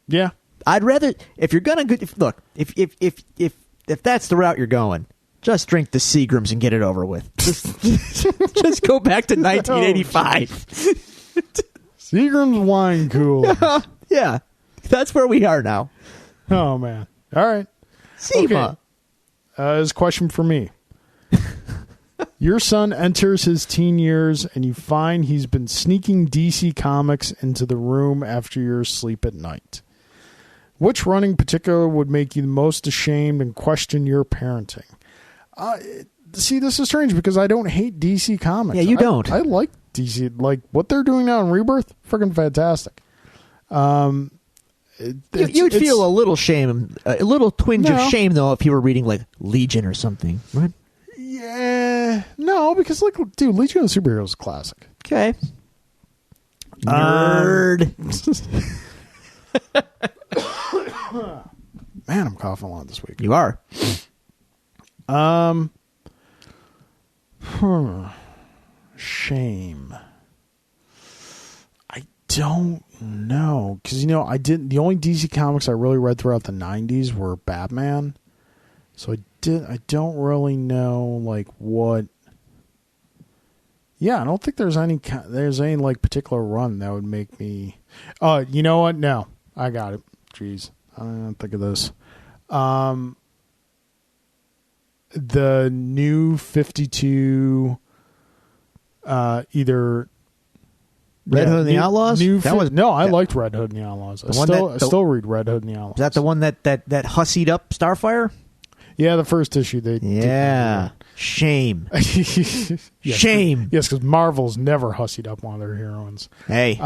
Yeah. I'd rather, if you're gonna look, if that's the route you're going, just drink the Seagrams and get it over with. Just go back to 1985. Seagram's wine cooler. Yeah, that's where we are now. Oh man. All right. Zima. Okay. This question for me. Your son enters his teen years and you find he's been sneaking DC Comics into the room after you're asleep at night. Which run in particular would make you the most ashamed and question your parenting? See, this is strange because I don't hate DC Comics. Yeah, you don't. I like DC. Like, what they're doing now in Rebirth, freaking fantastic. You'd feel a little shame, a little twinge of shame, though, if you were reading, like, Legion or something, right? Yeah. No, because, like, dude, Legion of Superheroes is a classic. Okay. Nerd. Man, I'm coughing a lot this week. You are. Shame. I don't know. Because, the only DC comics I really read throughout the 90s were Batman. So I don't really know, like, what. Yeah, I don't think there's any like particular run that would make me. You know what? No, I got it. Jeez, I don't think of this. The new 52, either Red Hood and the Outlaws. I liked Red Hood and the Outlaws. I still read Red Hood and the Outlaws. Is that the one that hussied up Starfire? Yeah, the first issue Shame. Yes, Shame. Yes, because Marvel's never hussied up one of their heroines. Hey.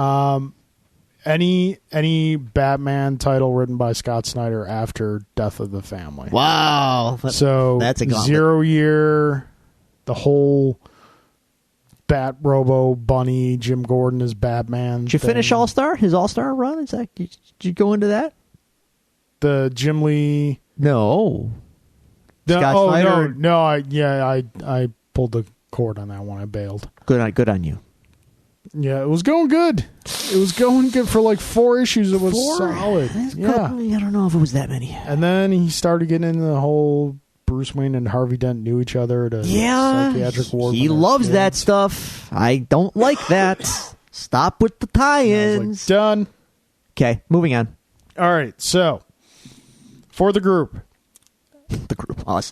Any Batman title written by Scott Snyder after Death of the Family. Wow. So that's a gauntlet. 0 Year, the whole Bat Robo Bunny, Jim Gordon as Batman. Did you finish All-Star? His All-Sar run? Did you go into that? The Jim Lee. No. Scott Snyder? No, I pulled the cord on that one. I bailed. Good on you. Yeah, it was going good. It was going good for like 4 issues. It was solid. Yeah. I don't know if it was that many. And then he started getting into the whole Bruce Wayne and Harvey Dent knew each other at a psychiatric ward. He loves that stuff. I don't like that. Stop with the tie-ins. Done. Okay, moving on. All right, so for the group. The group, us.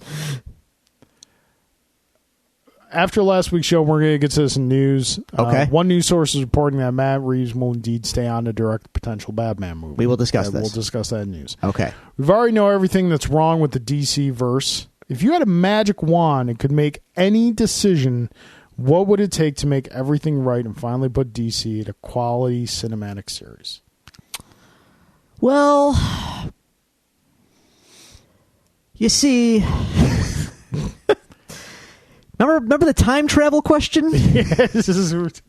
After last week's show, we're going to get to some news. Okay. One news source is reporting that Matt Reeves will indeed stay on to direct a potential Batman movie. We will discuss this. We'll discuss that news. Okay. We've already know everything that's wrong with the DC verse. If you had a magic wand and could make any decision, what would it take to make everything right and finally put DC in a quality cinematic series? Well, you see, remember the time travel question? Yes.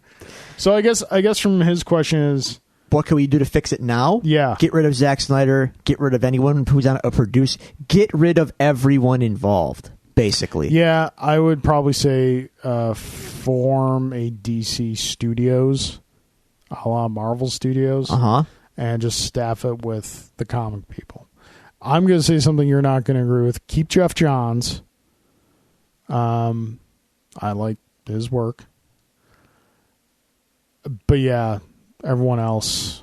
So I guess from his question is, what can we do to fix it now? Yeah. Get rid of Zack Snyder. Get rid of anyone who's on a produce. Get rid of everyone involved, basically. Yeah, I would probably say form a DC Studios, a la Marvel Studios, and just staff it with the comic people. I'm going to say something you're not going to agree with. Keep Jeff Johns. I like his work. But yeah, everyone else.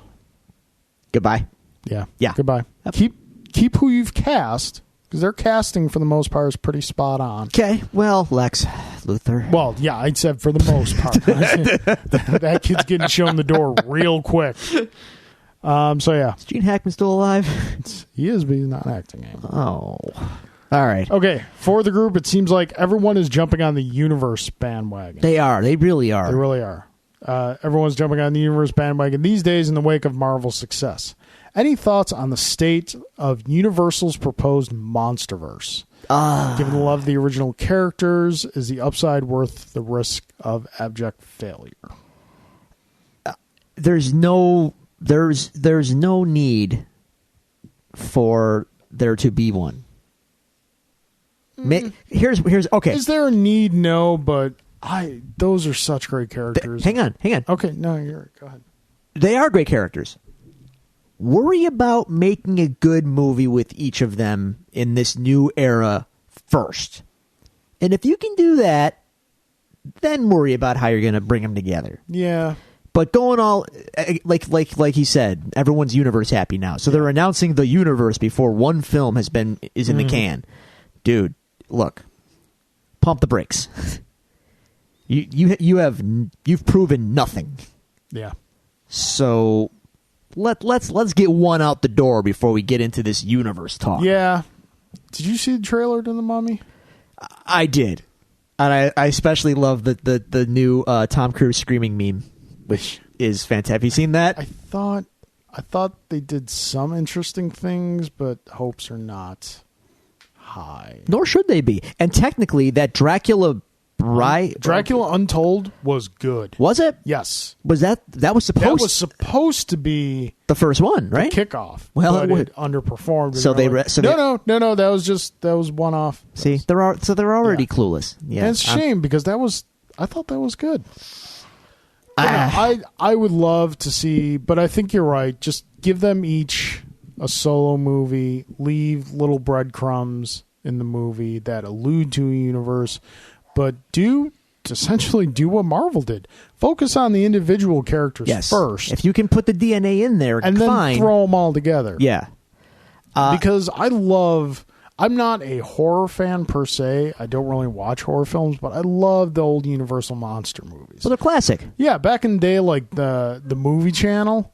Goodbye. Yeah. Yeah. Goodbye. Yep. Keep who you've cast, because their casting for the most part is pretty spot on. Okay. Well, Lex Luthor. Well, yeah, I said for the most part. That kid's getting shown the door real quick. So yeah. Is Gene Hackman still alive? He is, but he's not acting anymore. Oh. All right. Okay, for the group, it seems like everyone is jumping on the universe bandwagon. They are. They really are. They really are. Everyone's jumping on the universe bandwagon these days in the wake of Marvel's success. Any thoughts on the state of Universal's proposed Monsterverse? Given the love of the original characters, is the upside worth the risk of abject failure? There's no need for there to be one. Here's okay. Is there a need? No, but those are such great characters. Hang on. Okay, no, you're right. Go ahead. They are great characters. Worry about making a good movie with each of them in this new era first. And if you can do that, then worry about how you're going to bring them together. Yeah. But going all like he said, everyone's universe happy now. So they're announcing the universe before one film is in the can. Dude, look. Pump the brakes. You've proven nothing. Yeah. So let's get one out the door before we get into this universe talk. Yeah. Did you see the trailer to The Mummy? I did. And I especially love the new Tom Cruise screaming meme, which is fantastic. Have you seen that? I thought they did some interesting things, but hopes are not high. Nor should they be. And technically, that Dracula Untold was good. Was it? Yes. Was that was supposed to be the first one, right? The kickoff. Well, but it underperformed. So no. That was one off. See, they're already clueless. Yeah, and it's a shame because I thought that was good. I would love to see, but I think you're right. Just give them each a solo movie. Leave little breadcrumbs in the movie that allude to a universe. But essentially do what Marvel did. Focus on the individual characters first. If you can put the DNA in there, and then throw them all together. Yeah. Because I'm not a horror fan per se. I don't really watch horror films, but I love the old Universal monster movies. Well, they're classic. Yeah, back in the day, like the movie channel,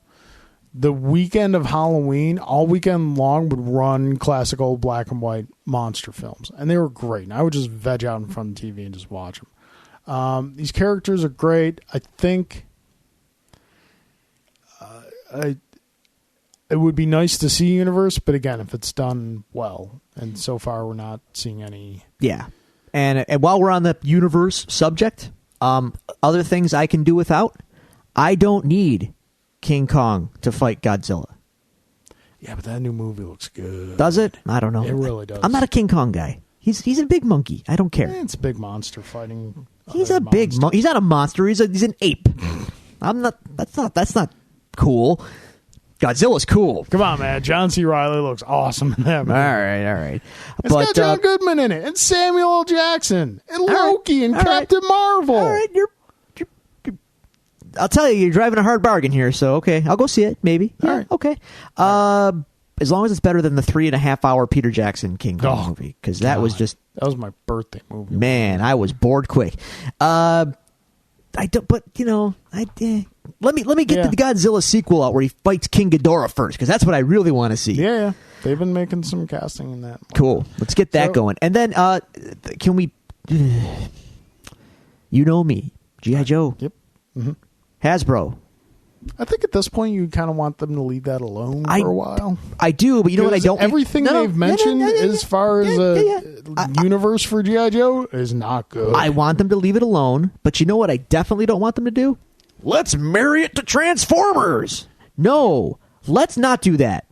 the weekend of Halloween, all weekend long would run classic old black and white monster films. And they were great. And I would just veg out in front of the TV and just watch them. These characters are great. I think it would be nice to see Universe, but again, if it's done well. And so far, we're not seeing any. Yeah. And while we're on the Universe subject, other things I can do without, I don't need King Kong to fight Godzilla. Yeah, but that new movie looks good. Does it? I don't know. It really does. I'm not a King Kong guy. He's a big monkey. I don't care. It's a big monster fighting. He's a big monkey. He's not a monster. He's an ape. I'm not. That's not cool. Godzilla's cool. Come on, man. John C. Reilly looks awesome in that movie. All right. It's got John Goodman in it, and Samuel L. Jackson, and Loki, and Captain Marvel. All right, I'll tell you're driving a hard bargain here, so okay, I'll go see it, maybe. Yeah, all right. Okay. As long as it's better than the 3.5-hour Peter Jackson King Kong movie, because that was my birthday movie. Man, I was bored quick. I don't, but let me get the Godzilla sequel out where he fights King Ghidorah first, because that's what I really want to see. Yeah, they've been making some casting in that. Cool. Let's get that going, and then can we? You know me, G.I. Joe. Yep. Mm-hmm. Hasbro. I think at this point you kind of want them to leave that alone for a while. I do, but you know what I don't. Everything they've mentioned as far as a universe for G.I. Joe is not good. I want them to leave it alone, but you know what I definitely don't want them to do? Let's marry it to Transformers. No, let's not do that.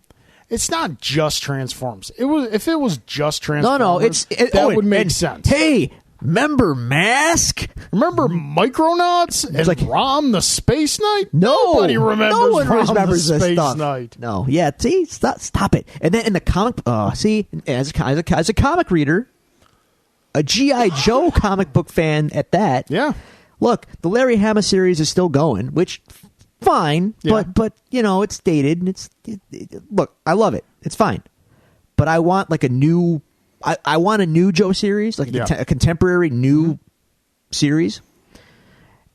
It's not just Transformers. If it was just Transformers. No, that would make sense. Hey. Remember Mask? Remember Micronauts and like Rom the Space Knight? No, Nobody remembers no one Rom remembers the this Space stuff. Knight. No, yeah, see, stop it. And then in the comic, as a comic reader, a G.I. Joe comic book fan at that. Yeah. Look, the Larry Hama series is still going, which fine, Yeah. but you know, it's dated and look, I love it. It's fine. But I want like a new I want a new Joe series, like a contemporary new series.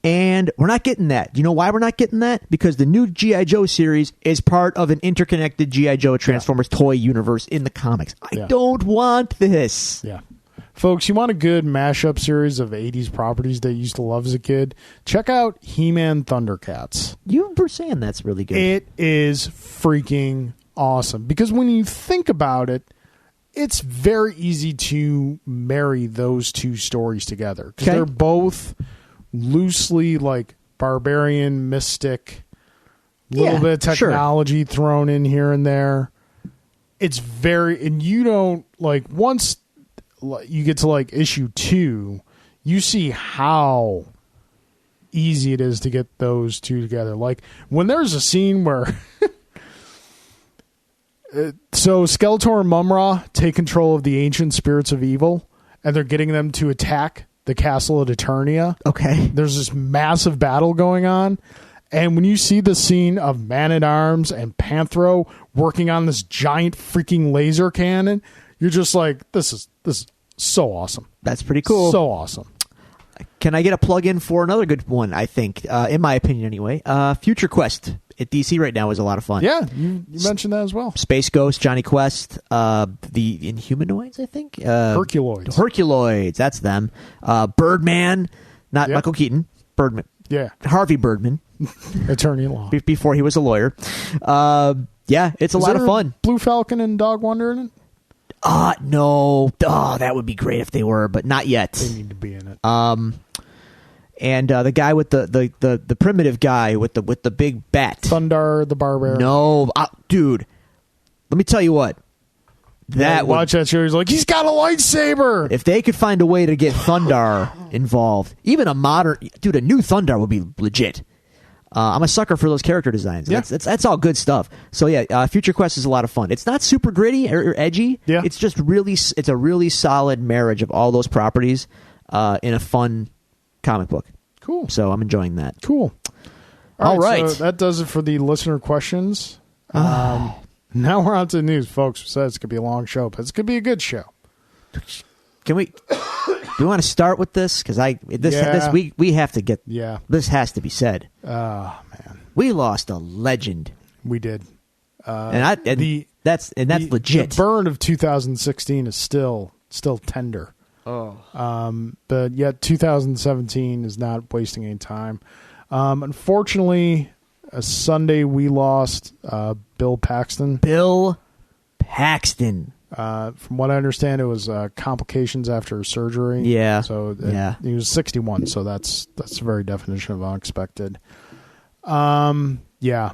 And we're not getting that. Do you know why we're not getting that? Because the new G.I. Joe series is part of an interconnected G.I. Joe Transformers toy universe in the comics. I don't want this. Yeah. Folks, you want a good mashup series of 80s properties that you used to love as a kid? Check out He-Man Thundercats. You were saying that's really good. It is freaking awesome. Because when you think about it, it's very easy to marry those two stories together. Because they're both loosely like barbarian, mystic, little bit of technology thrown in here and there. It's very, and you don't like, once you get to like issue 2, you see how easy it is to get those two together. Like when there's a scene where so Skeletor and Mumra take control of the ancient spirits of evil and they're getting them to attack the castle of Eternia. Okay. There's this massive battle going on. And when you see the scene of Man-at-Arms and Panthro working on this giant freaking laser cannon, you're just like, this is so awesome. That's pretty cool. So awesome. Can I get a plug-in for another good one, I think, in my opinion anyway? Future Quest at DC right now is a lot of fun. Yeah, you mentioned that as well. Space Ghost, Johnny Quest, the Inhumanoids, I think? Herculoids, that's them. Birdman, not Michael Keaton, Birdman. Yeah. Harvey Birdman. Attorney at law. Before he was a lawyer. It's a lot of fun. Blue Falcon and Dog Wonder in it? No. Oh, that would be great if they were, but not yet. They need to be in it. And the guy with the primitive guy with the big bat, Thundar the Barbarian. No, dude. Let me tell you what. Watch that show. He's like, he's got a lightsaber. If they could find a way to get Thundar involved, even a new Thundar would be legit. I'm a sucker for those character designs. Yeah. That's all good stuff. So yeah, Future Quest is a lot of fun. It's not super gritty or edgy. Yeah. It's just it's a really solid marriage of all those properties in a fun comic book. Cool. So I'm enjoying that. Cool. All right. So that does it for the listener questions. Now we're on to the news, folks. We said it's going to be a long show, but it's going to be a good show. Can we? Do we want to start with this? Because we have to get. Yeah. This has to be said. Oh man, we lost a legend. We did. That's legit. The burn of 2016 is still tender. Oh. But yet 2017 is not wasting any time. Unfortunately, a Sunday we lost Bill Paxton. Bill Paxton. From what I understand, it was complications after surgery. Yeah. So he was 61. So that's the very definition of unexpected. Yeah,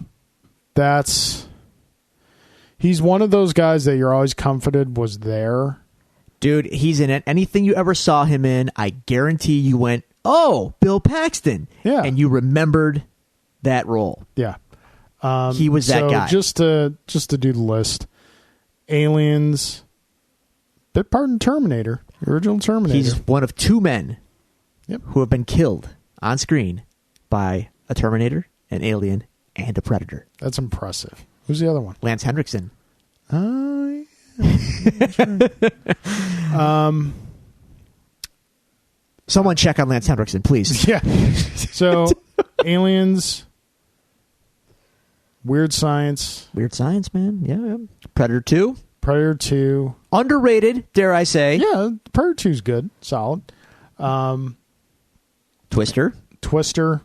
he's one of those guys that you're always comforted was there. Dude, he's in it. Anything you ever saw him in, I guarantee you went, oh, Bill Paxton. Yeah. And you remembered that role. Yeah. He was that guy. Just to do the list. Aliens, bit part in Terminator, the original Terminator. He's one of two men who have been killed on screen by a Terminator, an alien, and a Predator. That's impressive. Who's the other one? Lance Henriksen. Oh, yeah. Someone check on Lance Henriksen, please. Yeah. So, Aliens, Weird Science. Weird Science, man. Yeah. Predator 2. Predator 2. Underrated, dare I say. Yeah, Predator 2 is good. Solid. Twister,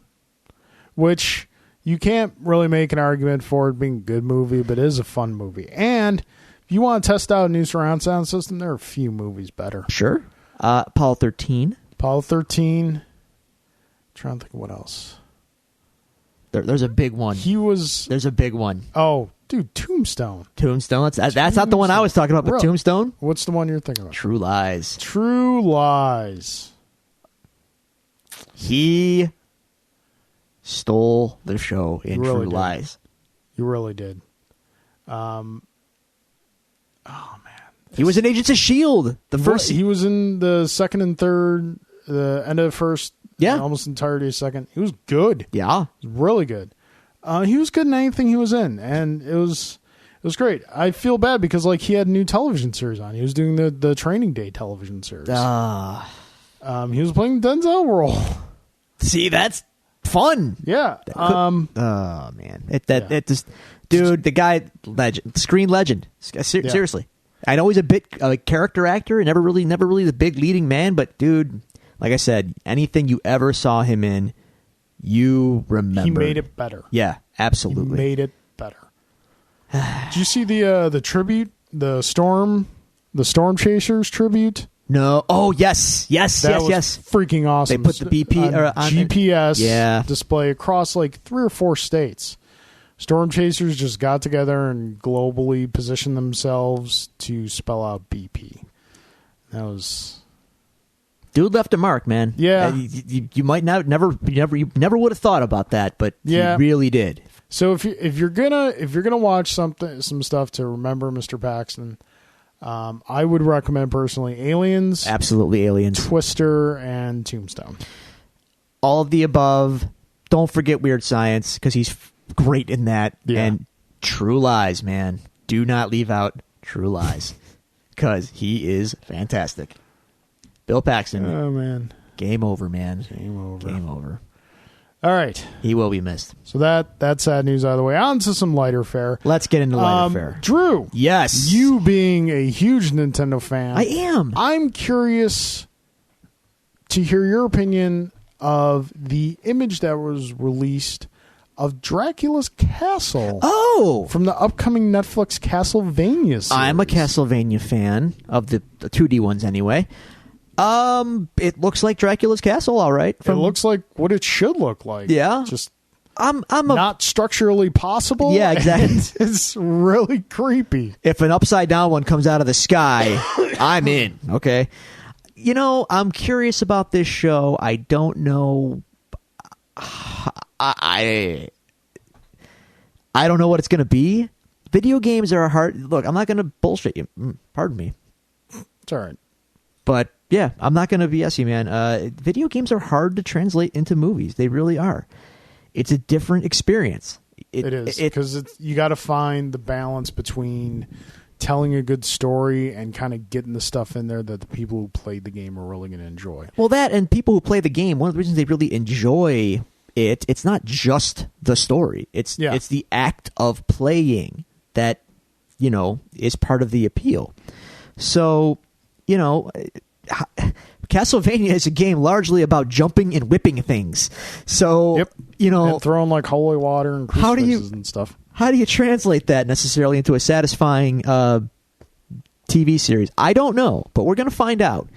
which you can't really make an argument for it being a good movie, but it is a fun movie. And if you want to test out a new surround sound system, there are a few movies better. Sure. Apollo 13. Apollo 13. I'm trying to think of what else. There's a big one. There's a big one. Oh, dude, Tombstone. Tombstone. That's not the one I was talking about, but Tombstone. What's the one you're thinking about? True Lies. True Lies. He stole the show in True Lies. You really did. Oh man, He was in Agents of S.H.I.E.L.D. The first. He was in the second and third, the end of the first, Yeah. almost entirety of second. He was good. Yeah. He was really good. He was good in anything he was in, and it was great. I feel bad because like he had a new television series on. He was doing the Training Day television series. He was playing Denzel role. See, that's fun. Yeah. Oh man, it just, dude, the guy, legend, screen legend. Seriously, I know he's a bit character actor, and never really the big leading man. But dude, like I said, anything you ever saw him in, you remember. He made it better. Yeah, absolutely. He made it better. Did you see the tribute, the Storm Chasers tribute? No. Oh yes. That was freaking awesome. They put the BP on GPS display across like 3 or 4 states. Storm Chasers just got together and globally positioned themselves to spell out BP. That was. Dude left a mark, man. Yeah, you might never would have thought about that, but he really did. So if you're gonna watch some stuff to remember Mr. Paxton, I would recommend personally Aliens, absolutely Aliens, Twister, and Tombstone. All of the above. Don't forget Weird Science because he's great in that. Yeah. And True Lies, man. Do not leave out True Lies because he is fantastic. Bill Paxton. Oh man, game over, man. Game over. All right. He will be missed. So that's sad news out of the way. On to some lighter fare. Let's get into lighter fare. Drew. Yes. You being a huge Nintendo fan. I am. I'm curious to hear your opinion of the image that was released of Dracula's Castle. Oh. From the upcoming Netflix Castlevania series. I'm a Castlevania fan of the 2D ones anyway. It looks like Dracula's Castle, all right. It looks like what it should look like. Yeah, just I'm not structurally possible. Yeah, exactly. It's really creepy. If an upside down one comes out of the sky, I'm in. Okay, I'm curious about this show. I don't know. I don't know what it's going to be. Video games are hard. Look, I'm not going to bullshit you. Pardon me. It's all right. But yeah, I'm not going to BS you, man. Video games are hard to translate into movies. They really are. It's a different experience. It is because you got to find the balance between telling a good story and kind of getting the stuff in there that the people who played the game are really going to enjoy. Well, that and people who play the game, one of the reasons they really enjoy it's not just the story. It's the act of playing that is part of the appeal. So. Castlevania is a game largely about jumping and whipping things. So, and throwing like holy water and crucifixes and stuff. How do you translate that necessarily into a satisfying TV series? I don't know, but we're going to find out.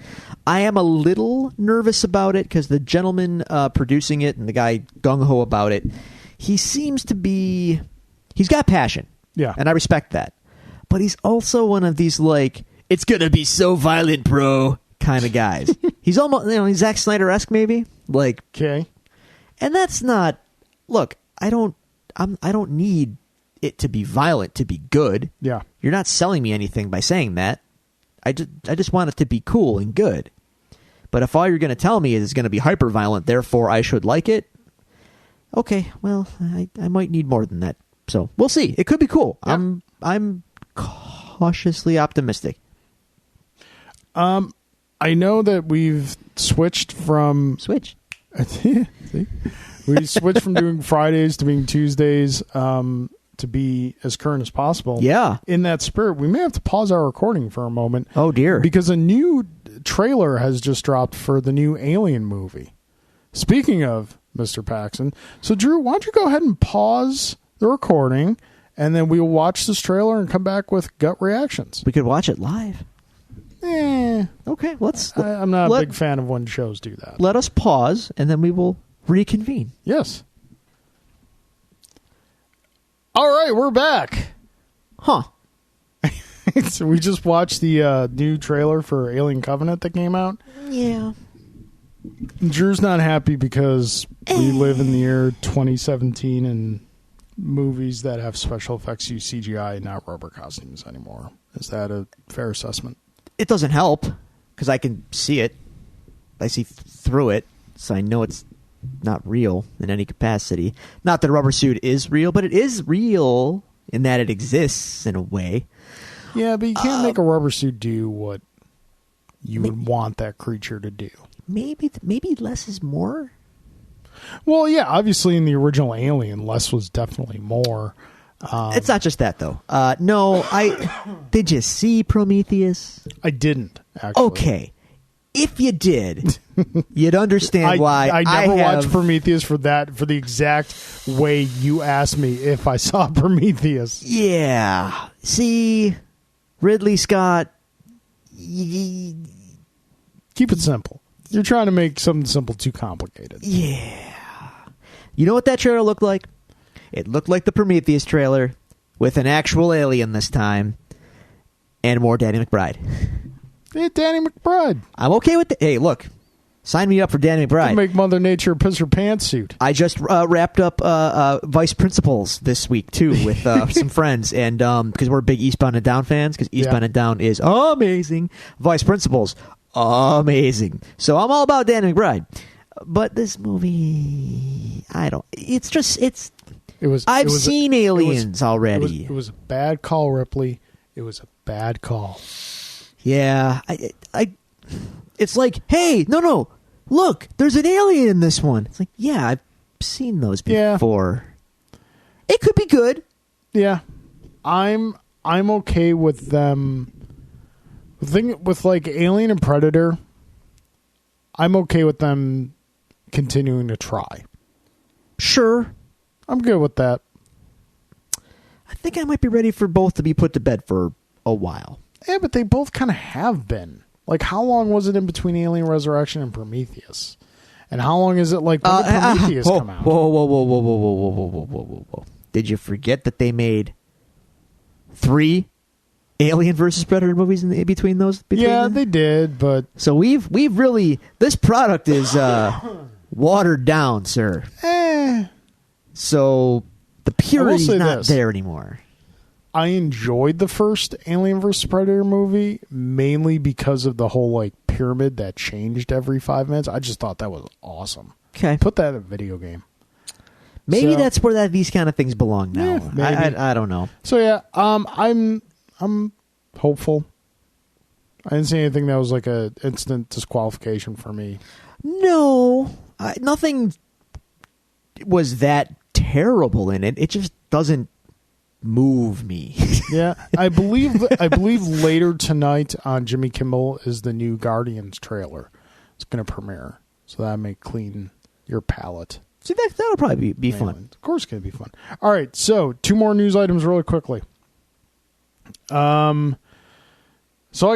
I am a little nervous about it because the gentleman producing it and the guy gung-ho about it, he seems to be... He's got passion. Yeah. And I respect that. But he's also one of these, like... It's gonna be so violent, bro, kind of guys. He's almost, he's Zack Snyder-esque, maybe. Like, okay, and that's not. Look, I don't need it to be violent to be good. Yeah, you're not selling me anything by saying that. I just want it to be cool and good. But if all you're gonna tell me is it's gonna be hyper violent, therefore I should like it. Okay, well, I might need more than that. So we'll see. It could be cool. Yeah. I'm cautiously optimistic. I know that we've switched from... See? We switched from doing Fridays to being Tuesdays to be as current as possible. Yeah. In that spirit, we may have to pause our recording for a moment. Oh, dear. Because a new trailer has just dropped for the new Alien movie. Speaking of Mr. Paxton. So, Drew, why don't you go ahead and pause the recording, and then we'll watch this trailer and come back with gut reactions. We could watch it live. Okay, I'm not a big fan of when shows do that. Let us pause, and then we will reconvene. Yes. All right, we're back. Huh. So we just watched the new trailer for Alien Covenant that came out. Yeah. Drew's not happy because we live in the year 2017 and movies that have special effects use CGI and not rubber costumes anymore. Is that a fair assessment? It doesn't help because I can see it. I see through it, so I know it's not real in any capacity. Not that a rubber suit is real, but it is real in that it exists in a way. Yeah, but you can't make a rubber suit do what you would want that creature to do. Maybe less is more. Well, yeah, obviously in the original Alien, less was definitely more. It's not just that, though. No, did you see Prometheus? I didn't, actually. Okay. If you did, you'd understand why I never watched Prometheus for the exact way you asked me if I saw Prometheus. Yeah. See, Ridley Scott... Keep it simple. You're trying to make something simple too complicated. Yeah. You know what that trailer looked like? It looked like the Prometheus trailer with an actual alien this time and more Danny McBride. Hey, Danny McBride. I'm okay with it. Hey, look. Sign me up for Danny McBride. Make Mother Nature piss her pantsuit. I just wrapped up Vice Principals this week, too, with some friends. And because we're big Eastbound and Down fans, because Eastbound and Down is amazing. Vice Principals, amazing. So I'm all about Danny McBride. But this movie, I've seen Aliens already. It was a bad call, Ripley. It was a bad call. Yeah, it's like, hey, no, look, there's an alien in this one. It's like, yeah, I've seen those before. Yeah. It could be good. Yeah, I'm okay with them. The thing with like Alien and Predator, I'm okay with them continuing to try. Sure, I'm good with that. I think I might be ready for both to be put to bed for a while. Yeah, but they both kind of have been. Like, how long was it in between Alien Resurrection and Prometheus? And how long is it like when did Prometheus come out? Whoa. Did you forget that they made 3 Alien versus Predator movies in between those? They did, but... So we've really... This product is watered down, sir. So the purity's not there anymore. I enjoyed the first Alien vs. Predator movie mainly because of the whole like pyramid that changed every 5 minutes. I just thought that was awesome. Okay, put that in a video game. Maybe that's where these kind of things belong now. I don't know. So yeah, I'm hopeful. I didn't see anything that was like a instant disqualification for me. No, nothing was that terrible in it. It just doesn't move me. Yeah, I believe later tonight on Jimmy Kimmel is the new Guardians trailer. It's going to premiere, so that may clean your palate. See, that'll probably be fun. Of course, it's going to be fun. All right, so 2 more news items really quickly. So I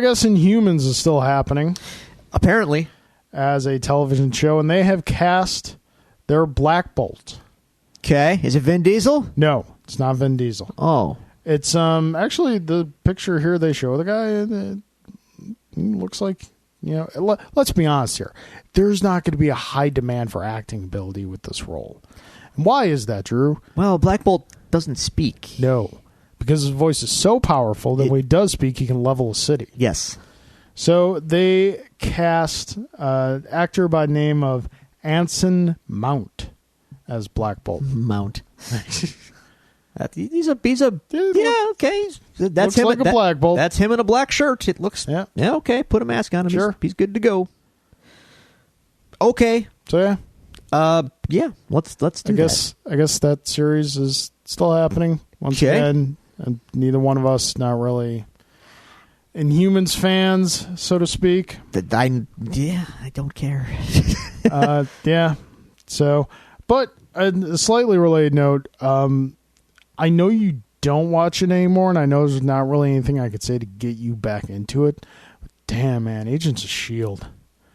guess Inhumans is still happening, apparently, as a television show, and they have cast their Black Bolt. Okay, is it Vin Diesel? No, it's not Vin Diesel. Oh, it's actually the picture here they show the guy. Looks like, let's be honest here. There's not going to be a high demand for acting ability with this role. And why is that, Drew? Well, Black Bolt doesn't speak. No, because his voice is so powerful that when he does speak, he can level a city. Yes. So they cast an actor by the name of Anson Mount as Black Bolt. Mount. He's a okay. That's looks him like a Black Bolt. That's him in a black shirt. It looks okay. Put a mask on him. Sure. He's good to go. Okay. So yeah. Let's do that. I guess that series is still happening once again. And neither one of us not really Inhumans fans, so to speak. I don't care. Yeah. So, but a slightly related note, I know you don't watch it anymore, and I know there's not really anything I could say to get you back into it. But damn, man, Agents of S.H.I.E.L.D.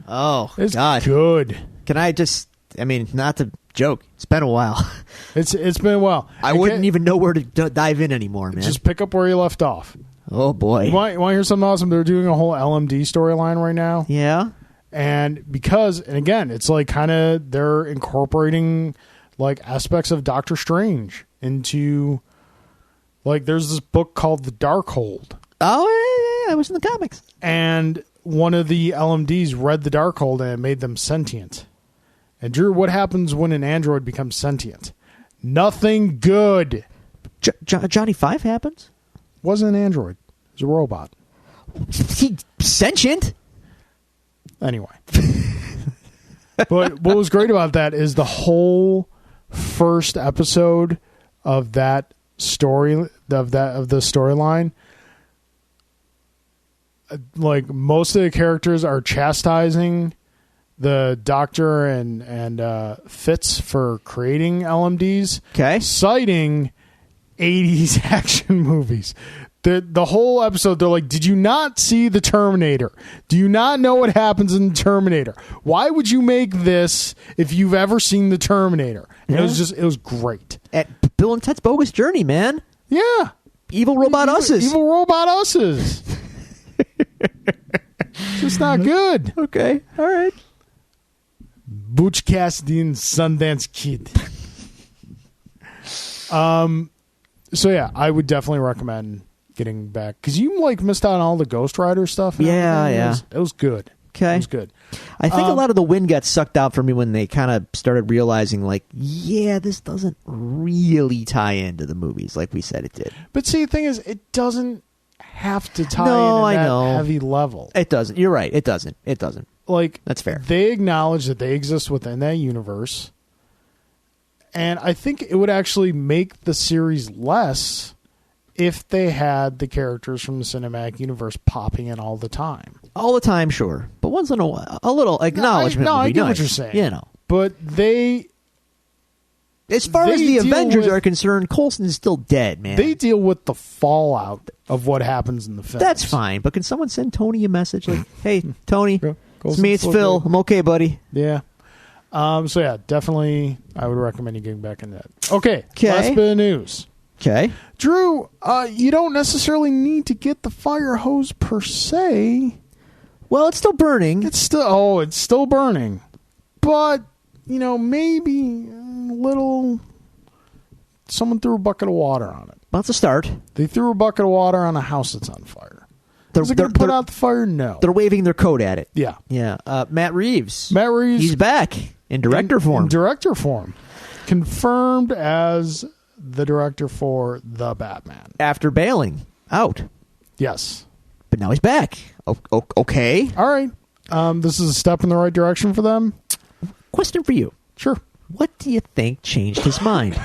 Oh, it's God. Good. Can I not to joke, it's been a while. It's been a while. I wouldn't even know where to dive in anymore, man. Just pick up where you left off. Oh, boy. You want to hear something awesome? They're doing a whole LMD storyline right now. Yeah. And again, it's like kind of they're incorporating like aspects of Doctor Strange into, like, there's this book called The Darkhold. Oh, yeah, it was in the comics. And one of the LMDs read the Darkhold and it made them sentient. And Drew, what happens when an android becomes sentient? Nothing good. Johnny Five happens? Wasn't an android. It was a robot. He sentient? Anyway. But what was great about that is the whole first episode of that story, of the storyline, like, most of the characters are chastising the Doctor and Fitz for creating LMDs, Okay. citing 80s action movies. The whole episode, they're like, did you not see the Terminator? Do you not know what happens in the Terminator? Why would you make this if you've ever seen the Terminator? And Yeah. it was great. At Bill and Ted's Bogus Journey, man. Yeah. Evil robot usses. Evil robot usses. It's just not good. Okay, all right. Butch Cassidy and Sundance Kid. So yeah, I would definitely recommend getting back, because you missed out on all the Ghost Rider stuff. And Yeah, everything. yeah. It was good. Okay. It was good. I think a lot of the wind got sucked out for me when they kind of started realizing, like, yeah, this doesn't really tie into the movies like we said it did. But see, the thing is, it doesn't have to tie No, in I at that know. heavy level. It doesn't. You're right. It doesn't. It doesn't. Like, That's fair. They acknowledge that they exist within that universe, and I think it would actually make the series less if they had the characters from the cinematic universe popping in all the time. All the time, sure. But once in a while, a little acknowledgement No, would I be get what nice. you're saying. You know. But they As far They as the deal Avengers with- are concerned, Coulson is still dead, man. deal with the fallout of what happens in the film. That's fine. But can someone send Tony a message like, hey, Tony, Yeah, it's Coulson's me, it's still Phil. good. I'm okay, buddy. Yeah. So yeah, definitely I would recommend you getting back in that. Okay. 'Kay. Last bit of news. Okay. Drew, you don't necessarily need to get the fire hose per se. Well, it's still burning. It's still burning. But, maybe a little, someone threw a bucket of water on it. That's a start. They threw a bucket of water on a house that's on fire. Is it going to put out the fire? No. They're waving their coat at it. Yeah. Yeah. Matt Reeves. Matt Reeves. He's back in director form. In director form. Confirmed as the director for The Batman. After bailing out. Yes. But now he's back. Okay. All right. This is a step in the right direction for them. Question for you. Sure. What do you think changed his mind?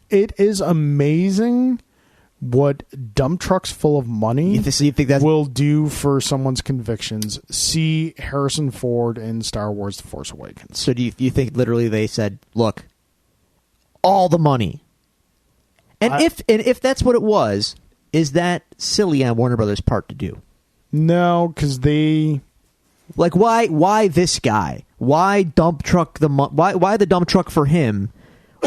It is amazing what dump trucks full of money You think that's will do for someone's convictions. See Harrison Ford in Star Wars The Force Awakens. so? Do you think literally they said, "Look, all the money," and if that's what it was, is that silly on Warner Brothers' part to do? No, because they... Like, why this guy? Why dump truck why the dump truck for him?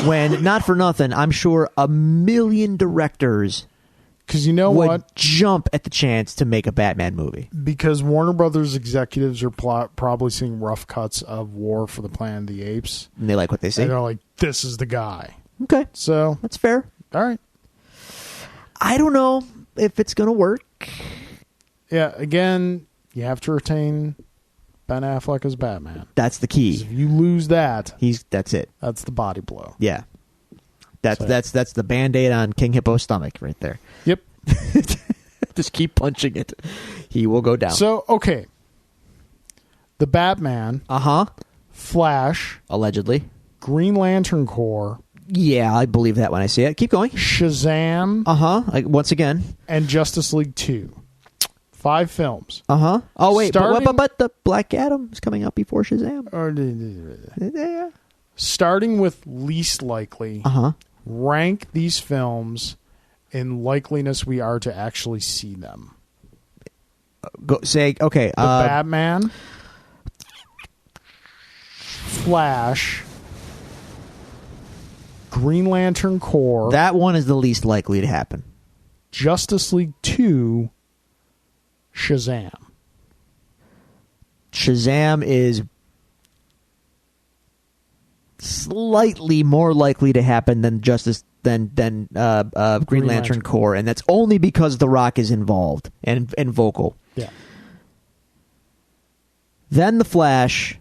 When, not for nothing, I'm sure a million directors Because you know would what? jump at the chance to make a Batman movie. Because Warner Brothers executives are probably seeing rough cuts of War for the Planet of the Apes. And they like what they see. And they're like, this is the guy. Okay, So, that's fair. all right. I don't know if it's going to work. Yeah, again, you have to retain Ben Affleck as Batman. That's the 'Cause key. if you lose that, That's it. that's the body blow. Yeah. That's So- that's the Band-Aid on King Hippo's stomach right there. Yep. Just keep punching it. He will go down. So, okay. The Batman, Uh-huh. Flash, Allegedly. Green Lantern Corps, Yeah, I believe that when I see it. Keep going. Shazam, Uh-huh. Once again. and Justice League 2. 5 films. Uh-huh. Oh, wait. Starting- But the Black Adam is coming out before Shazam. Yeah. Starting with least likely, Uh-huh. rank these films in likeliness we are to actually see them. Go say, okay. The Batman, Flash, Green Lantern Corps, that one is the least likely to happen. Justice League 2, Shazam. Shazam is slightly more likely to happen than Justice than Green Lantern Corps, and that's only because The Rock is involved and vocal. Yeah. Then The Flash,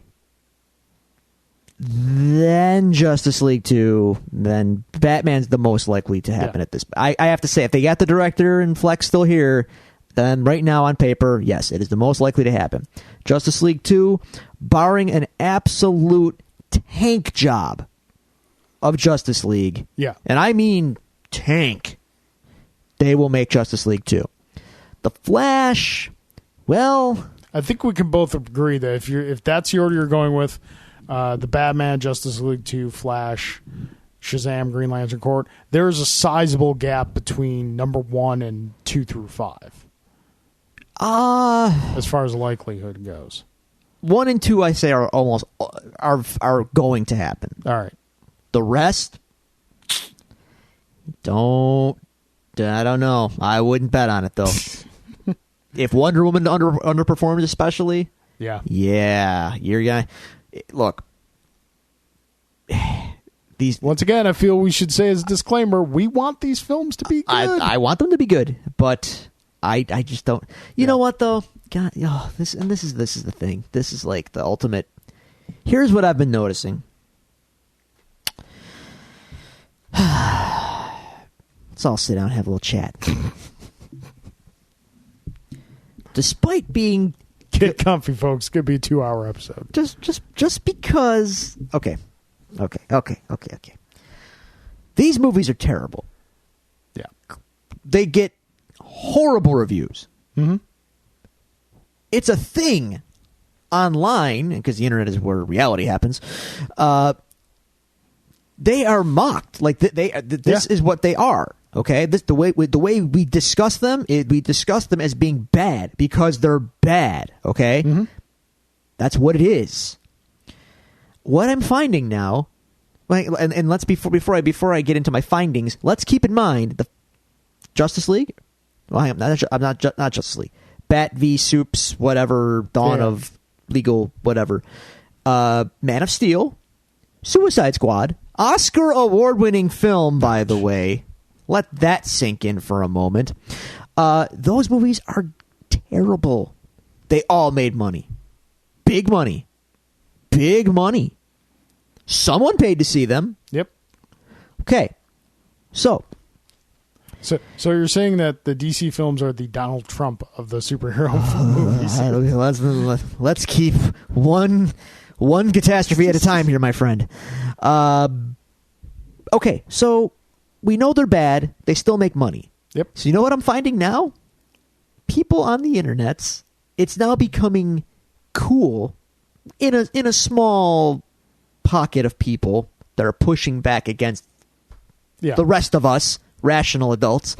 then Justice League 2, then Batman's the most likely to happen at this. I have to say, if they got the director and Flex still here, then right now on paper, yes, it is the most likely to happen. Justice League 2, barring an absolute tank job of Justice League, and I mean tank, they will make Justice League 2. The Flash, well, I think we can both agree that if that's the order you're going with, the Batman, Justice League 2, Flash, Shazam, Green Lantern Corps, there is a sizable gap between number 1 and 2 through 5. As far as likelihood goes. 1 and 2, I say, are almost are going to happen. All right. The rest, I don't know. I wouldn't bet on it, though. If Wonder Woman underperforms especially, you're gonna look. These once again, I feel we should say as a disclaimer, we want these films to be good. I want them to be good, but I just don't. You know what though? God, this is the thing. This is like the ultimate. Here's what I've been noticing. Let's all sit down and have a little chat. Despite being... Get comfy, folks. It's going to be a 2-hour episode. Just because... Okay. These movies are terrible. Yeah. They get horrible reviews. Mm-hmm. It's a thing online, because the internet is where reality happens. They are mocked. Like this is what they are. Okay, the way we discuss them, we discuss them as being bad because they're bad. Okay, That's what it is. What I'm finding now, and let's before I get into my findings, let's keep in mind the Justice League. Well, I'm not Justice League. Bat v Soups, whatever. Dawn of Legal, whatever. Man of Steel, Suicide Squad, Oscar award-winning film, by the way. Let that sink in for a moment. Those movies are terrible. They all made money. Big money. Big money. Someone paid to see them. Yep. Okay. So you're saying that the DC films are the Donald Trump of the superhero movies? Let's keep one catastrophe at a time here, my friend. Okay, so we know they're bad. They still make money. Yep. So you know what I'm finding now? People on the internets, it's now becoming cool in a small pocket of people that are pushing back against the rest of us, rational adults.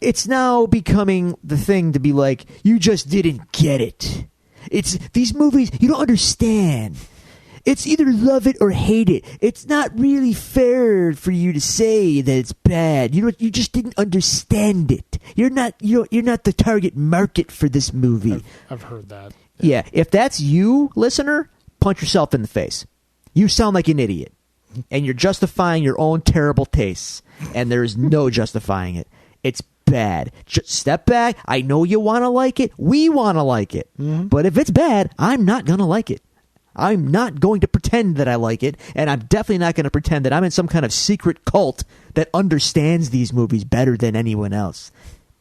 It's now becoming the thing to be like, you just didn't get it. It's these movies, you don't understand. It's either love it or hate it. It's not really fair for you to say that it's bad. You just didn't understand it. You're not the target market for this movie. I've heard that. Yeah, if that's you, listener, punch yourself in the face. You sound like an idiot. And you're justifying your own terrible tastes. And there is no justifying it. It's bad. Just step back. I know you want to like it. We want to like it. Mm-hmm. But if it's bad, I'm not going to like it. I'm not going to pretend that I like it. And I'm definitely not going to pretend that I'm in some kind of secret cult that understands these movies better than anyone else.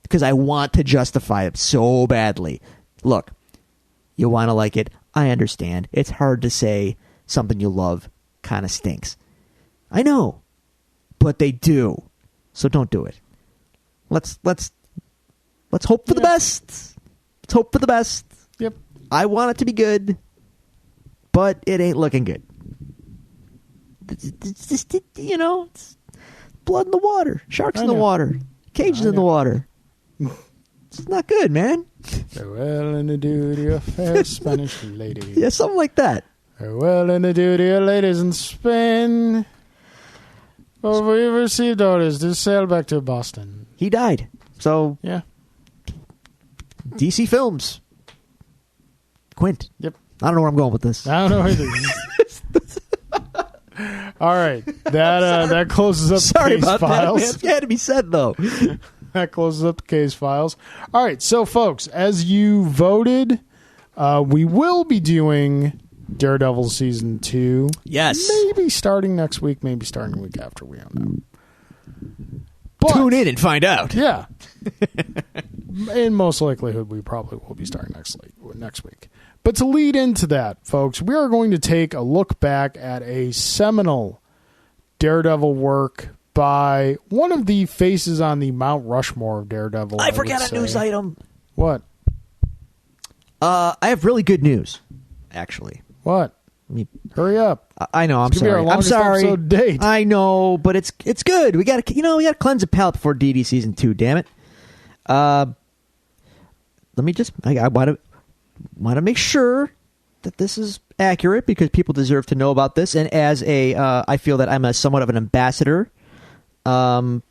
Because I want to justify it so badly. Look, you want to like it. I understand. It's hard to say something you love kind of stinks. I know. But they do. So don't do it. Let's hope for the best. Let's hope for the best. Yep. I want it to be good, but it ain't looking good. It's just, it's blood in the water, sharks in the water, cages in the water. It's not good, man. Farewell in the duty of fair Spanish lady. Yeah, something like that. Farewell in the duty of ladies in Spain. Oh, we received orders to sail back to Boston. He died. So, yeah. DC Films. Quint. Yep. I don't know where I'm going with this. I don't know either. All right. That closes up Sorry the case about files. that, man. It had to be said, though. That closes up the case files. All right. So, folks, as you voted, we will be doing Daredevil Season 2. Yes. Maybe starting next week, maybe starting the week after. We don't know. But, Tune in and find out. Yeah. In most likelihood, we probably will be starting next week. But to lead into that, folks, we are going to take a look back at a seminal Daredevil work by one of the faces on the Mount Rushmore of Daredevil. I forgot a news item. What? I have really good news, actually. What? Hurry up. I know. I'm It's gonna be our sorry. I'm longest sorry. episode to date. I know, but it's good. We got to cleanse the palate before DD season 2. Damn it. Let me just. I want to make sure that this is accurate because people deserve to know about this. And as I feel that I'm somewhat of an ambassador. So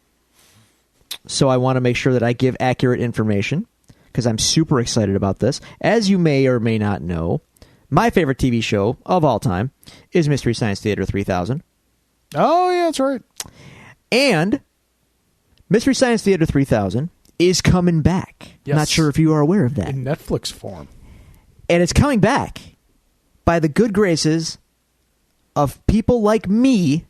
I want to make sure that I give accurate information because I'm super excited about this. As you may or may not know, my favorite TV show of all time is Mystery Science Theater 3000. Oh, yeah, that's right. And Mystery Science Theater 3000 is coming back. Yes. Not sure if you are aware of that. In Netflix form. And it's coming back by the good graces of people like me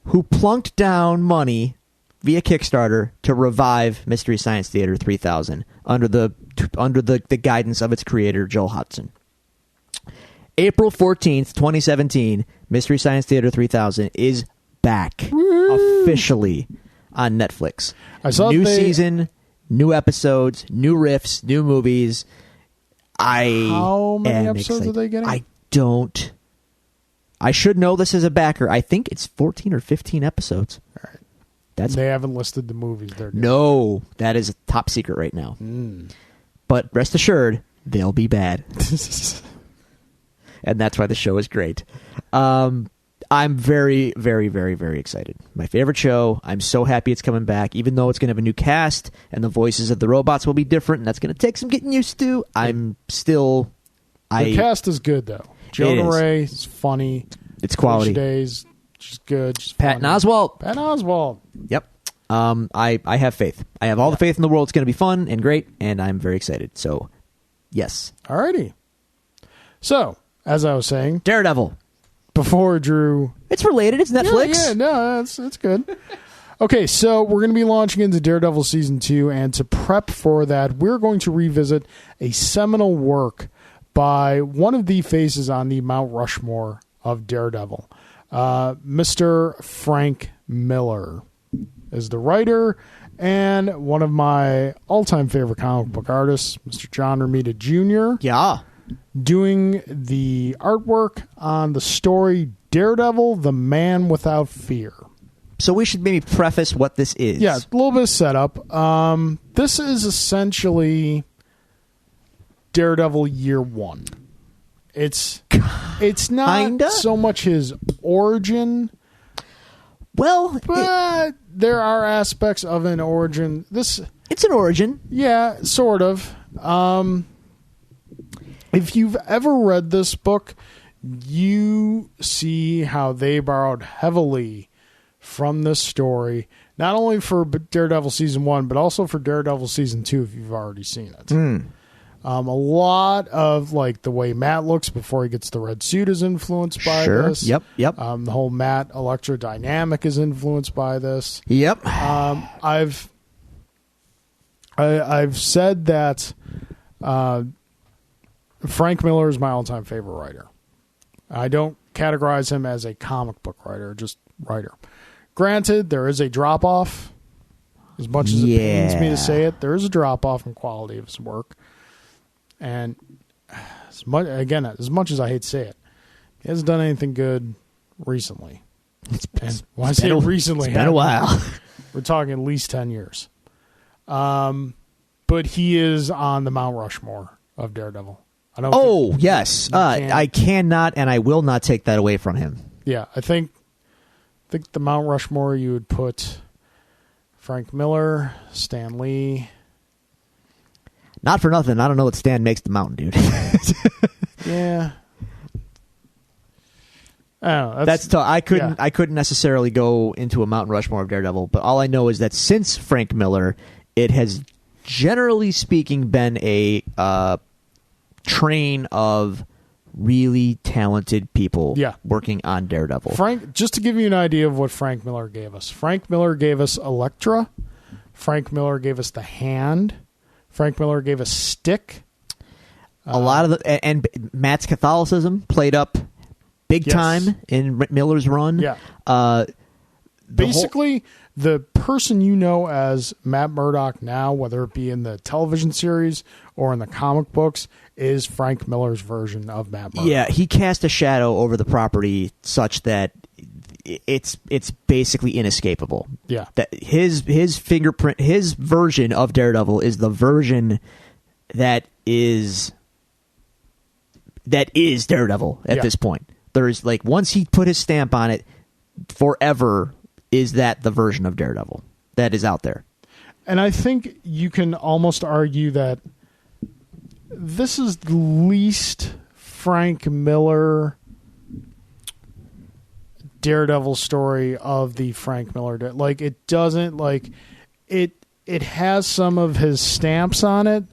who plunked down money via Kickstarter to revive Mystery Science Theater 3000 under the guidance of its creator, Joel Hudson. April 14th, 2017, Mystery Science Theater 3000 is back officially on Netflix. I saw new season, new episodes, new riffs, new movies. How many episodes excited. are they getting? I don't. I should know this as a backer. I think it's 14 or 15 episodes. All right. They haven't listed the movies they're doing. No, that is a top secret right now. But rest assured, they'll be bad. And that's why the show is great. I'm very, very, very, very excited. My favorite show. I'm so happy it's coming back, even though it's going to have a new cast and the voices of the robots will be different, and that's going to take some getting used to. I'm still... The cast is good, though. Jonah Ray is funny. It's quality. Days, she's good. She's Patton funny. Oswalt. Patton Oswalt. Yep. I have faith. I have all the faith in the world. It's going to be fun and great, and I'm very excited. So, yes. Alrighty. So, as I was saying, Daredevil. Before Drew... It's related. It's Netflix. Yeah, no, it's good. Okay, so we're going to be launching into Daredevil Season 2, and to prep for that, we're going to revisit a seminal work by one of the faces on the Mount Rushmore of Daredevil. Mr. Frank Miller is the writer, and one of my all-time favorite comic book artists, Mr. John Romita Jr., Yeah. doing the artwork on the story Daredevil, the Man Without Fear. So we should maybe preface what this is. Yeah, a little bit of setup. This is essentially Daredevil Year One. It's not Kinda? so much his origin. Well, But there are aspects of an origin. it's an origin. Yeah, sort of. If you've ever read this book, you see how they borrowed heavily from this story, not only for Daredevil Season 1, but also for Daredevil Season 2, if you've already seen it. A lot of like the way Matt looks before he gets the red suit is influenced by this. Yep. The whole Matt electrodynamic is influenced by this. Yep. I've said that Frank Miller is my all-time favorite writer. I don't categorize him as a comic book writer, just writer. Granted, there is a drop-off. As much as it pains me to say it, there is a drop-off in quality of his work. And as much as I hate to say it, he hasn't done anything good recently. When I say recently, it's been a while. We're talking at least 10 years. But he is on the Mount Rushmore of Daredevil. Yes. I cannot and I will not take that away from him. Yeah, I think the Mount Rushmore, you would put Frank Miller, Stan Lee. Not for nothing. I don't know what Stan makes the mountain, dude. Yeah. I don't know, That's tough. I couldn't necessarily go into a Mount Rushmore of Daredevil, but all I know is that since Frank Miller, it has generally speaking been a train of really talented people working on Daredevil. Frank, just to give you an idea of what Frank Miller gave us. Frank Miller gave us Elektra. Frank Miller gave us the Hand. Frank Miller gave us Stick. A lot of and Matt's Catholicism played up big time in Miller's run. Yeah. Basically, the person you know as Matt Murdock now, whether it be in the television series or in the comic books, is Frank Miller's version of Matt Murdock. Yeah, he cast a shadow over the property such that it's basically inescapable. Yeah. That his fingerprint, his version of Daredevil is the version that is Daredevil at this point. There's like, once he put his stamp on it, forever is that the version of Daredevil that is out there. And I think you can almost argue that this is the least Frank Miller Daredevil story of the Frank Miller. Like, it doesn't, like, it has some of his stamps on it,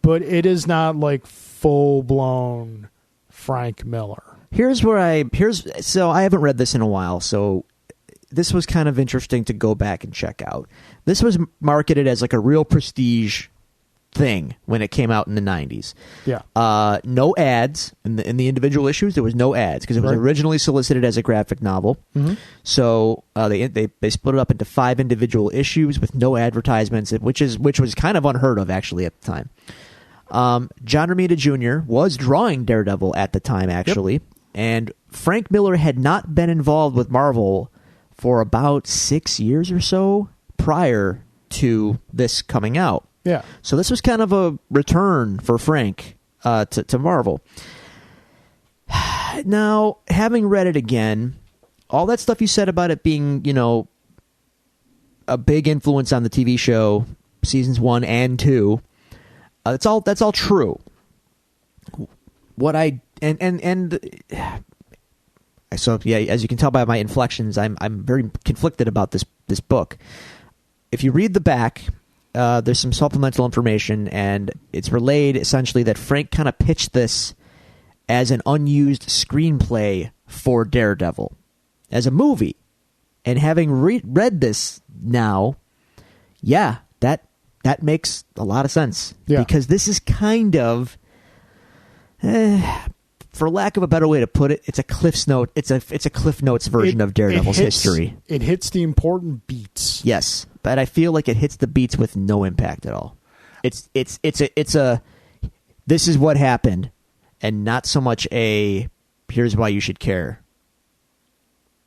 but it is not like full blown Frank Miller. So I haven't read this in a while, so this was kind of interesting to go back and check out. This was marketed as like a real prestige thing when it came out in the 90s. Yeah. No ads in the individual issues. There was no ads because it was originally solicited as a graphic novel. Mm-hmm. So they split it up into 5 individual issues with no advertisements, which was kind of unheard of actually at the time. John Romita Jr. was drawing Daredevil at the time actually, and Frank Miller had not been involved with Marvel for about 6 years or so prior to this coming out. Yeah. So this was kind of a return for Frank to Marvel. Now, having read it again, all that stuff you said about it being, a big influence on the TV show, seasons 1 and 2, that's all true. So yeah, as you can tell by my inflections, I'm very conflicted about this book. If you read the back, there's some supplemental information, and it's relayed essentially that Frank kind of pitched this as an unused screenplay for Daredevil, as a movie. And having read this now, that makes a lot of sense. Yeah. Because this is kind of, for lack of a better way to put it, it's a Cliff's Note. It's a Cliff Notes version of Daredevil's history. It hits the important beats. Yes, but I feel like it hits the beats with no impact at all. It's a this is what happened, and not so much a here's why you should care.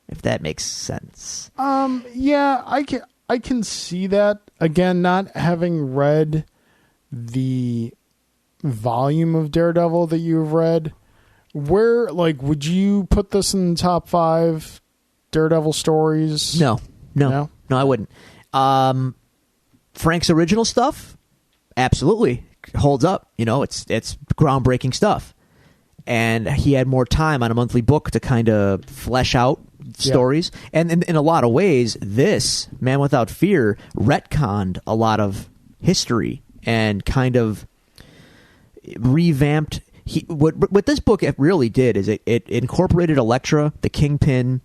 If that makes sense. Yeah, I can see that. Again, not having read the volume of Daredevil that you've read, where, like, would you put this in the top 5 Daredevil stories? No, I wouldn't. Frank's original stuff, absolutely holds up. It's groundbreaking stuff, and he had more time on a monthly book to kind of flesh out stories. Yeah. And in a lot of ways, this Man Without Fear retconned a lot of history and kind of revamped. What this book really did is it incorporated Elektra, the Kingpin,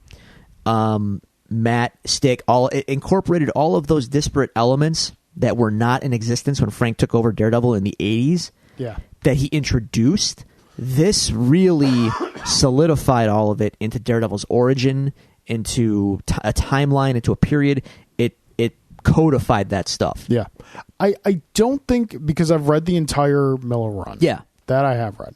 Matt, Stick. It incorporated all of those disparate elements that were not in existence when Frank took over Daredevil in the 80s. Yeah, that he introduced. This really solidified all of it into Daredevil's origin, into a timeline, into a period. It codified that stuff. Yeah, I don't think, because I've read the entire Miller run. Yeah. That I have read.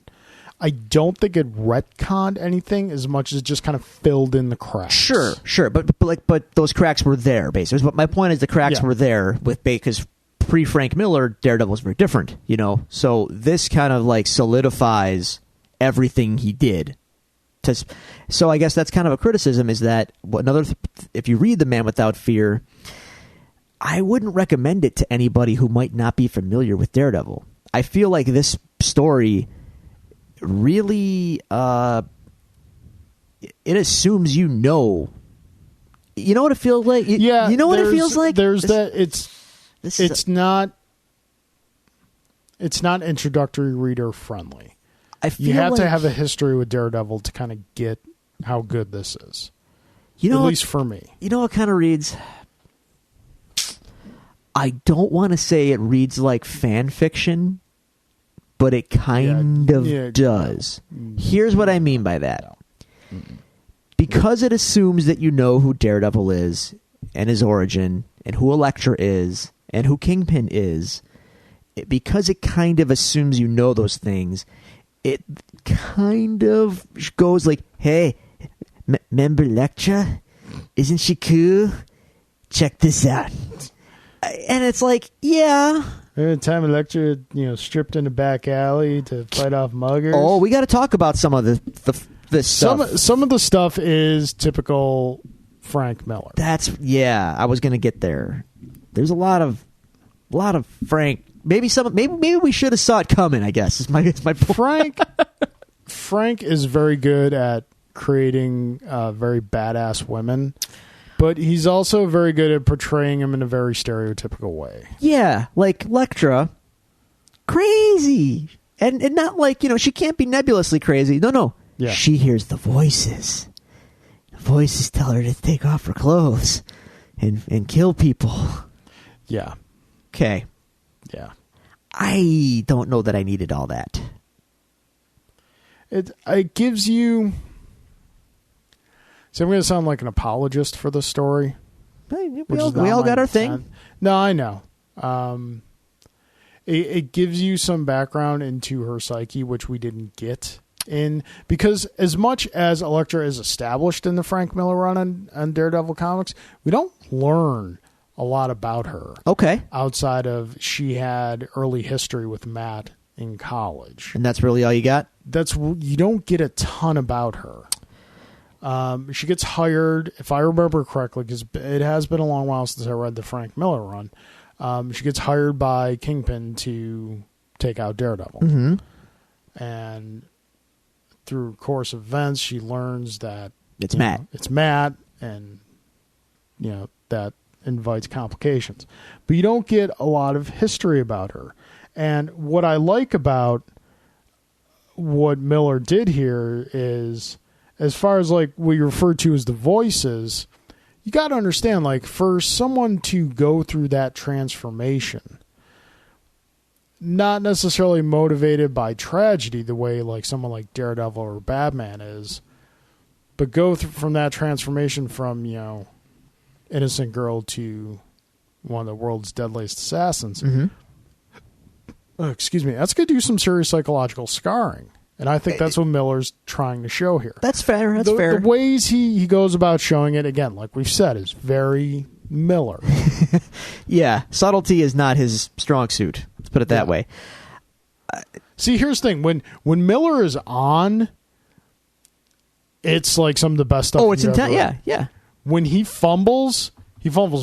I don't think it retconned anything as much as it just kind of filled in the cracks. Sure, but those cracks were there, basically. But my point is the cracks were there because pre-Frank Miller, Daredevil was very different, So this kind of like solidifies everything he did. So I guess that's kind of a criticism, is that if you read The Man Without Fear, I wouldn't recommend it to anybody who might not be familiar with Daredevil. I feel like this story really it assumes you know. You know what it feels like? Yeah. You know what it feels like? It's not introductory reader friendly. You have to have a history with Daredevil to kind of get how good this is. At least for me. You know what kind of reads? I don't want to say it reads like fan fiction, but it kind of does. Here's what I mean by that. Because it assumes that you know who Daredevil is and his origin and who Elektra is and who Kingpin is, because it kind of assumes you know those things, it kind of goes like, hey, remember Elektra? Isn't she cool? Check this out. And it's like, yeah. Every time Elektra, stripped in the back alley to fight off muggers. Oh, we got to talk about some of this stuff. Some of the stuff is typical Frank Miller. I was going to get there. There's a lot of Frank. Maybe we should have saw it coming, I guess. Is my point. Frank is very good at creating very badass women. But he's also very good at portraying him in a very stereotypical way. Yeah, like Elektra, crazy. And not like, she can't be nebulously crazy. No. Yeah. She hears the voices. The voices tell her to take off her clothes and kill people. Yeah. Okay. Yeah. I don't know that I needed all that. It gives you... So I'm going to sound like an apologist for the story. We all got our thing. No, I know. It gives you some background into her psyche, which we didn't get in. Because as much as Elektra is established in the Frank Miller run on Daredevil comics, we don't learn a lot about her. Okay. Outside of she had early history with Matt in college. And that's really all you got? You don't get a ton about her. She gets hired, if I remember correctly, because it has been a long while since I read the Frank Miller run. She gets hired by Kingpin to take out Daredevil. Mm-hmm. And through the course of events, she learns that it's Matt. It's Matt, and that invites complications. But you don't get a lot of history about her. And what I like about what Miller did here is, as far as like what you refer to as the voices, you got to understand, like, for someone to go through that transformation, not necessarily motivated by tragedy the way like someone like Daredevil or Batman is, but go from that transformation from, innocent girl to one of the world's deadliest assassins. Mm-hmm. Excuse me. That's going to do some serious psychological scarring. And I think that's what Miller's trying to show here. That's fair. That's fair. The ways he goes about showing it, again, like we've said, is very Miller. Yeah. Subtlety is not his strong suit. Let's put it that way. See, here's the thing. When Miller is on, it's like some of the best stuff. Oh, it's intense. Yeah. When he fumbles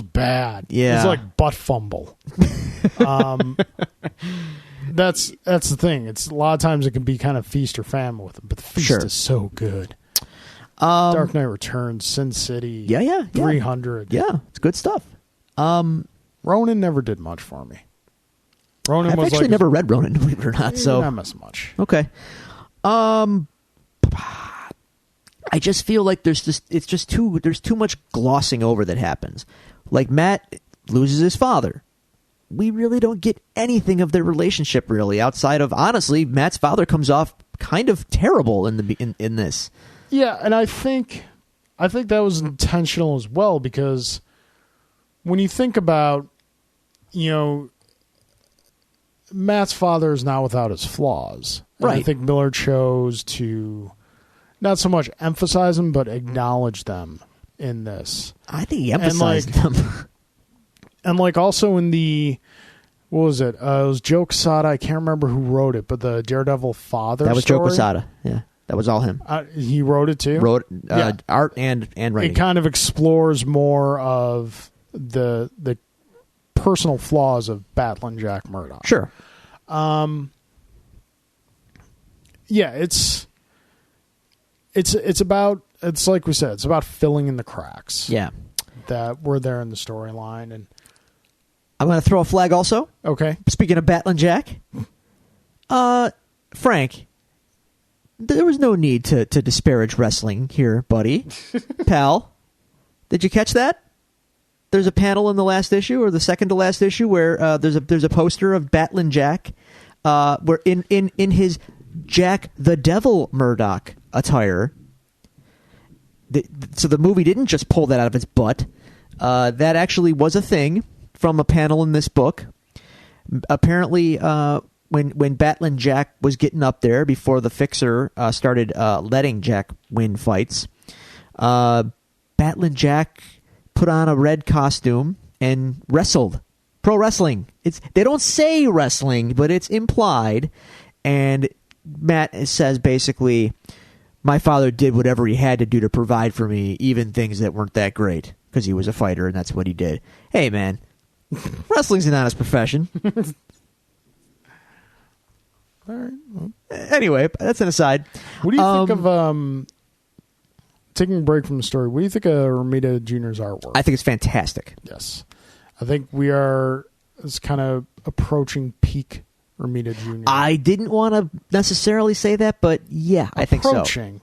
bad. Yeah. It's like butt fumble. That's the thing. It's a lot of times it can be kind of feast or famine with him, but the feast is so good. Dark Knight Returns, Sin City, 300. Yeah, it's good stuff. Ronin never did much for me. I've actually never read Ronin, believe it or not. So not mess much. Okay. I just feel like there's too much glossing over that happens. Like Matt loses his father. We really don't get anything of their relationship really, outside of, honestly, Matt's father comes off kind of terrible in this. Yeah, and I think that was intentional as well, because when you think about, Matt's father is not without his flaws. And right. I think Miller chose to not so much emphasize them, but acknowledge them in this. I think he emphasized them. And like also in the, what was it? It was Joe Quesada. I can't remember who wrote it, but the Daredevil father. That was story, Joe Quesada. Yeah, that was all him. He wrote it too. Art and writing. It kind of explores more of the personal flaws of battling Jack Murdoch. Sure. Yeah, it's about it's like we said, it's about filling in the cracks. Yeah. That were there in the storyline. And I'm going to throw a flag also. okay. Speaking of Batlin Jack, Frank, there was no need to disparage wrestling here, buddy. Pal, did you catch that? There's a panel in the last issue, or the second to last issue, where there's a poster of Batlin Jack, where in his Jack the Devil Murdoch attire. So the movie didn't just pull that out of its butt. That actually was a thing from a panel in this book. Apparently, when Batlin Jack was getting up there before the Fixer started letting Jack win fights, Batlin Jack put on a red costume and wrestled. Pro wrestling. They don't say wrestling, but it's implied. And Matt says basically, my father did whatever he had to do to provide for me, even things that weren't that great, because he was a fighter and that's what he did. Hey, man, wrestling's an honest profession. All right. Well, anyway, that's an aside. what do you think of taking a break from the story? What do you think of Romita Jr.'s artwork? I think it's fantastic. Yes. I think it's kind of approaching peak Romita Jr. I didn't want to necessarily say that, but yeah, I think so. Approaching.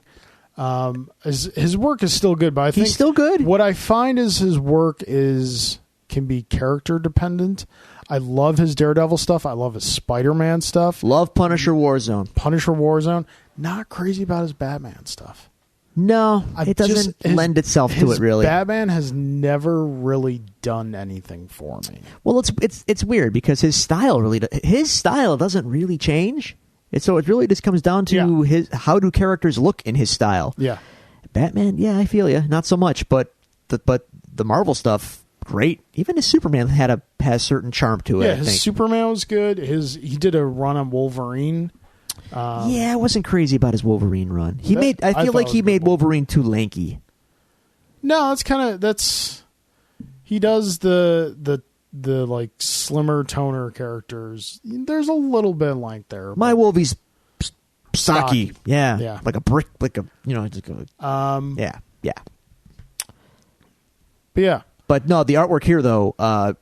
His work is still good, but I think He's still good. What I find is his work can be character dependent. I love his Daredevil stuff. I love his Spider-Man stuff. Love Punisher Warzone. Punisher Warzone. Not crazy about his Batman stuff. No, it doesn't lend itself to it, really. Batman has never really done anything for me. Well, it's weird because his style doesn't really change. So it really just comes down to how do characters look in his style. Yeah. Batman, yeah, I feel you. Not so much, but the Marvel stuff, great. Even his Superman has certain charm to it. Yeah, I think. his Superman was good. He did a run on Wolverine. I wasn't crazy about his Wolverine run. I feel like he made Wolverine too lanky. No, he does the like slimmer toner characters. There's a little bit of length there. My Wolvie's stocky. Yeah. Yeah. Like a brick, just go. Yeah. But yeah. But no, the artwork here though, on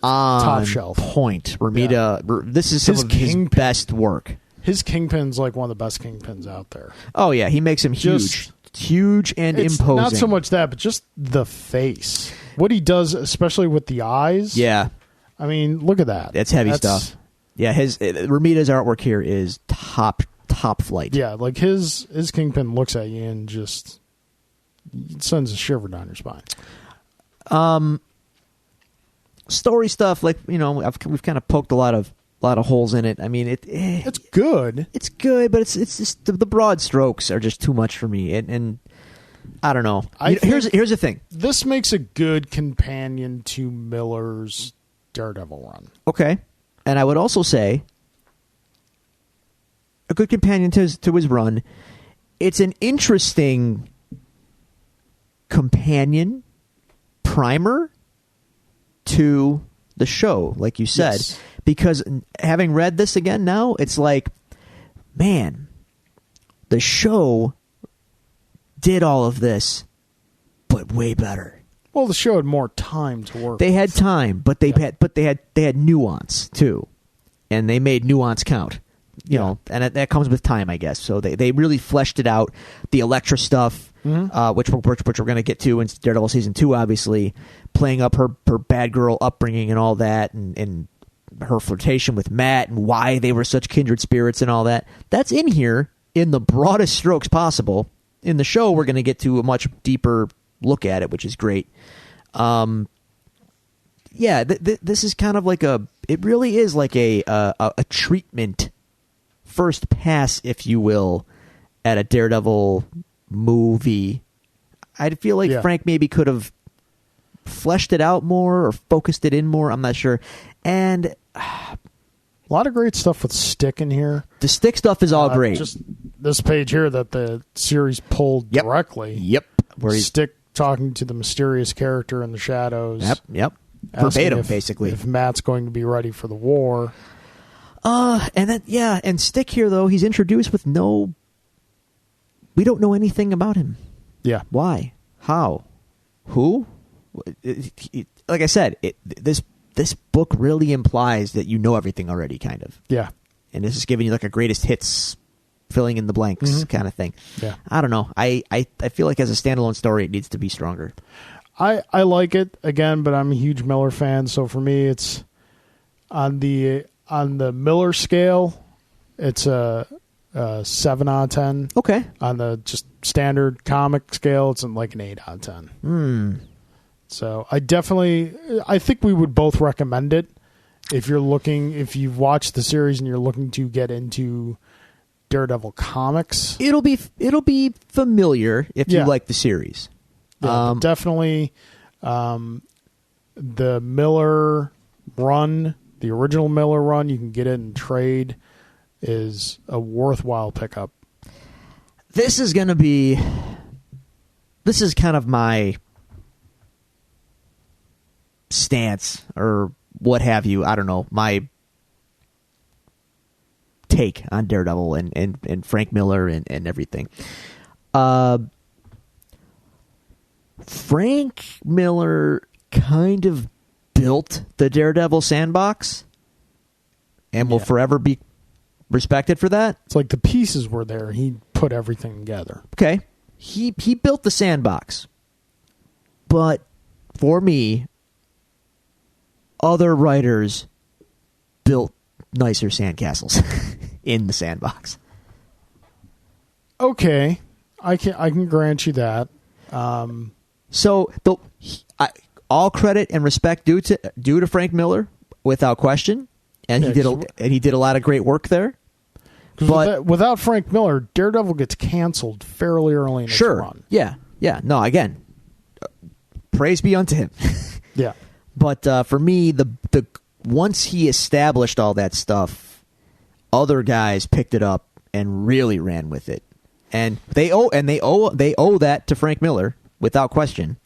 top shelf point. Romita, this is some of his best work. His Kingpin's like one of the best Kingpins out there. Oh yeah, he makes him huge and imposing. Not so much that, but just the face. What he does, especially with the eyes. Yeah, I mean, look at that. That's heavy stuff. Yeah, Romita's artwork here is top flight. Yeah, like his Kingpin looks at you and just sends a shiver down your spine. Story stuff, like we've kind of poked a lot of holes in it. I mean, it's good. It's good, but it's just the broad strokes are just too much for me. And I don't know. Here's the thing. This makes a good companion to Miller's Daredevil run. Okay, and I would also say a good companion to his run. It's an interesting companion primer to the show, like you said. Yes. Because having read this again now, it's like, man, the show did all of this, but way better. Well, the show had more time to work. They had time, but they had nuance too, and they made nuance count. You know, and that comes with time, I guess. So they really fleshed it out. The Elektra stuff, which we're going to get to in Daredevil season 2, obviously, playing up her bad girl upbringing and all that, and her flirtation with Matt and why they were such kindred spirits and all that. That's in here in the broadest strokes possible. In the show, we're going to get to a much deeper look at it, which is great. This is kind of like it really is like a treatment, first pass, if you will, at a Daredevil movie. I feel like Frank maybe could have fleshed it out more or focused it in more. I'm not sure. And a lot of great stuff with Stick in here. The Stick stuff is all great. Just this page here that the series pulled directly. Yep. Where Stick talking to the mysterious character in the shadows. Yep. Verbatim, basically. If Matt's going to be ready for the war. And Stick here, though, he's introduced with we don't know anything about him. Yeah. Why? How? Who? Like I said, this book really implies that you know everything already, kind of. Yeah. And this is giving you like a greatest hits, filling in the blanks kind of thing. Yeah. I don't know. I feel like as a standalone story, it needs to be stronger. I like it again, but I'm a huge Miller fan, so for me, it's on the Miller scale, it's a 7 out of 10. Okay. On the just standard comic scale, it's like an 8 out of 10. So I think we would both recommend it if you've watched the series and you're looking to get into Daredevil comics. It'll be familiar if you like the series. Yeah, but definitely the Miller run, the original Miller run, you can get it in trade, is a worthwhile pickup. This is kind of my stance or what have you. I don't know, my take on Daredevil and Frank Miller and everything. Frank Miller kind of built the Daredevil sandbox and will forever be respected for that. It's like the pieces were there. He put everything together. Okay. He built the sandbox. But for me, other writers built nicer sandcastles in the sandbox. Okay. I can grant you that. So all credit and respect due to Frank Miller, without question, and he did a lot of great work there. But without Frank Miller, Daredevil gets canceled fairly early in its run. Yeah. No, again, praise be unto him. Yeah. But for me, the once he established all that stuff, other guys picked it up and really ran with it, and they owe that to Frank Miller without question.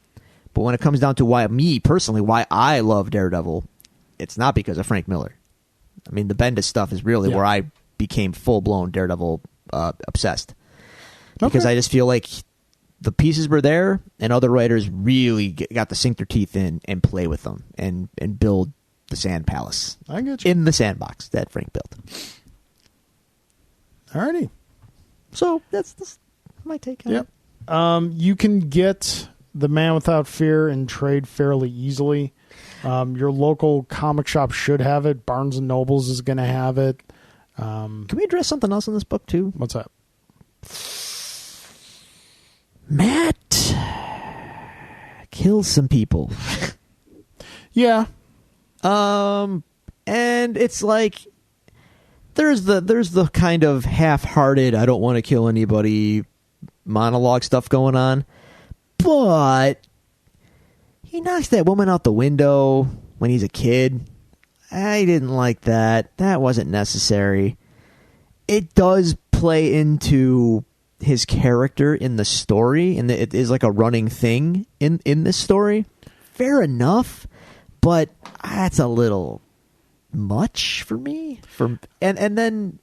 But when it comes down to why I love Daredevil, it's not because of Frank Miller. I mean, the Bendis stuff is really where I became full-blown Daredevil obsessed. Because I just feel like the pieces were there, and other writers really got to sink their teeth in and play with them and build the Sand Palace. I get you. In the sandbox that Frank built. Alrighty. So that's my take on it. You can get The Man Without Fear in trade fairly easily. Your local comic shop should have it. Barnes & Nobles is going to have it. Can we address something else in this book, too? What's that? Matt kills some people. Yeah. And it's like there's the kind of half-hearted, I don't want to kill anybody monologue stuff going on. But he knocks that woman out the window when he's a kid. I didn't like that. That wasn't necessary. It does play into his character in the story, and it is like a running thing in this story. Fair enough, but that's a little much for me. And then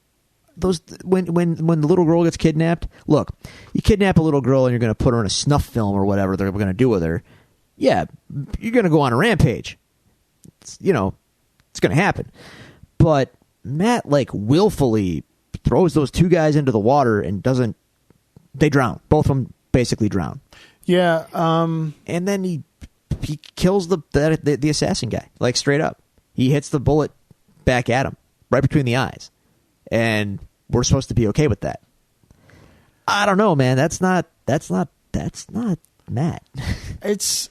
those when the little girl gets kidnapped. Look, you kidnap a little girl and you're going to put her in a snuff film or whatever they're going to do with her. Yeah, you're going to go on a rampage. It's going to happen. But Matt willfully throws those two guys into the water and doesn't. They drown. Both of them basically drown. Yeah. And then he kills the assassin guy, straight up. He hits the bullet back at him, right between the eyes. And we're supposed to be okay with that. I don't know, man. That's not Matt. It's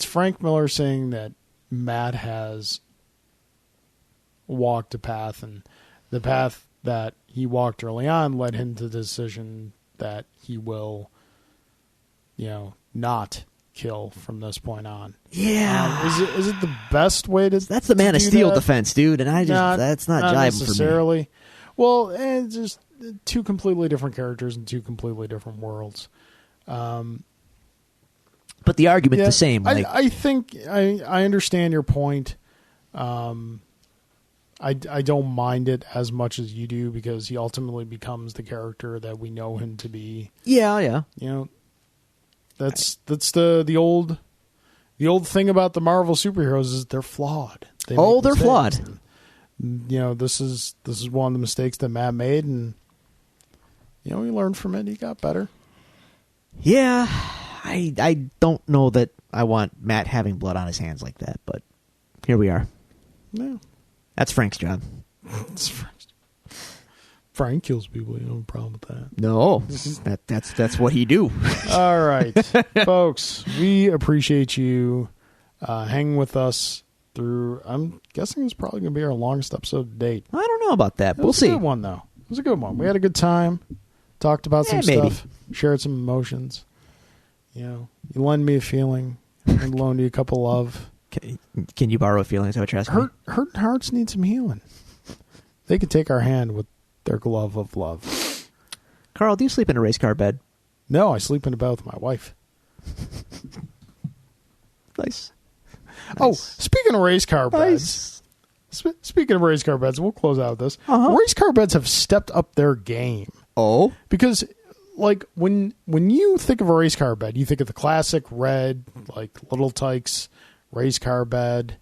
Frank Miller saying that Matt has walked a path, and the path that he walked early on led him to the decision that he will, not kill from this point on. Yeah. Is it the best way to? That's the Man of Steel defense, dude, and that's not jiving necessarily. For me. Well, it's just two completely different characters in two completely different worlds. But the argument's the same. I think I understand your point. I don't mind it as much as you do because he ultimately becomes the character that we know him to be. Yeah. You know, that's the old thing about the Marvel superheroes is they're flawed. They're flawed. And, you know, this is one of the mistakes that Matt made, and you know, he learned from it. He got better. Yeah, I don't know that I want Matt having blood on his hands like that, but here we are. Yeah. That's Frank's job. Frank kills people. You don't have a problem with that. No, that's what he do. All right, folks, we appreciate you hanging with us through. I'm guessing it's probably going to be our longest episode to date. I don't know about that. We'll see. It was a good one, though. It was a good one. We had a good time. Talked about some stuff. Shared some emotions. You know, you lend me a feeling. I loaned you a couple of. Can you borrow a feeling? Is that what you're asking? Hurt hearts need some healing. They could take our hand with their glove of love. Carl, do you sleep in a race car bed? No, I sleep in a bed with my wife. Nice. Oh, speaking of race car beds. Speaking of race car beds, we'll close out with this. Race car beds have stepped up their game. Oh? Because, like, when you think of a race car bed, you think of the classic red, like, Little Tykes race car bed.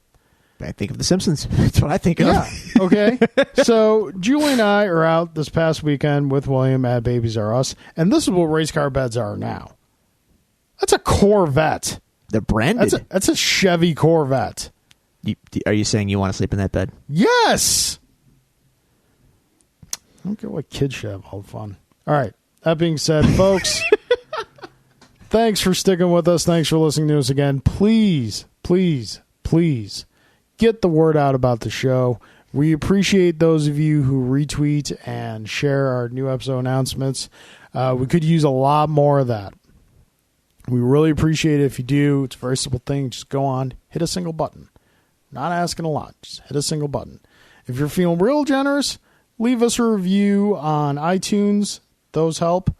I think of The Simpsons. That's what I think of. Yeah. Okay. So Julie and I are out this past weekend with William at Babies R Us, and this is what race car beds are now. That's a Corvette. They're branded. That's a Chevy Corvette. Are you saying you want to sleep in that bed? Yes. I don't care what kids should have all the fun. All right. That being said, folks, thanks for sticking with us. Thanks for listening to us again. Please, please, please get the word out about the show. We appreciate those of you who retweet and share our new episode announcements. We could use a lot more of that. We really appreciate it if you do. It's a very simple thing. Just go on, hit a single button. Not asking a lot. Just hit a single button. If you're feeling real generous, leave us a review on iTunes. Those help.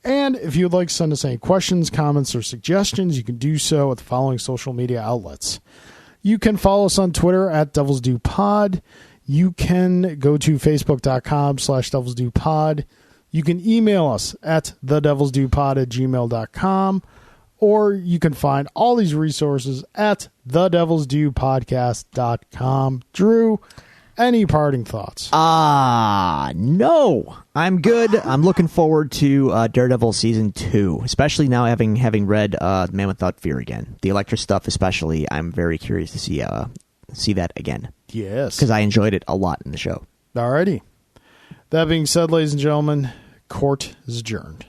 And if you'd like to send us any questions, comments, or suggestions, you can do so at the following social media outlets. You can follow us on Twitter at DevilsDoPod. You can go to Facebook.com/DevilsDoPod. You can email us at TheDevilsDoPod@gmail.com. Or you can find all these resources at TheDevilsDoPodcast.com. Drew, any parting thoughts? No. I'm good. I'm looking forward to Daredevil Season 2, especially now having read Man Without Fear again. The Elektra stuff especially, I'm very curious to see that again. Yes. Because I enjoyed it a lot in the show. Alrighty. That being said, ladies and gentlemen, court is adjourned.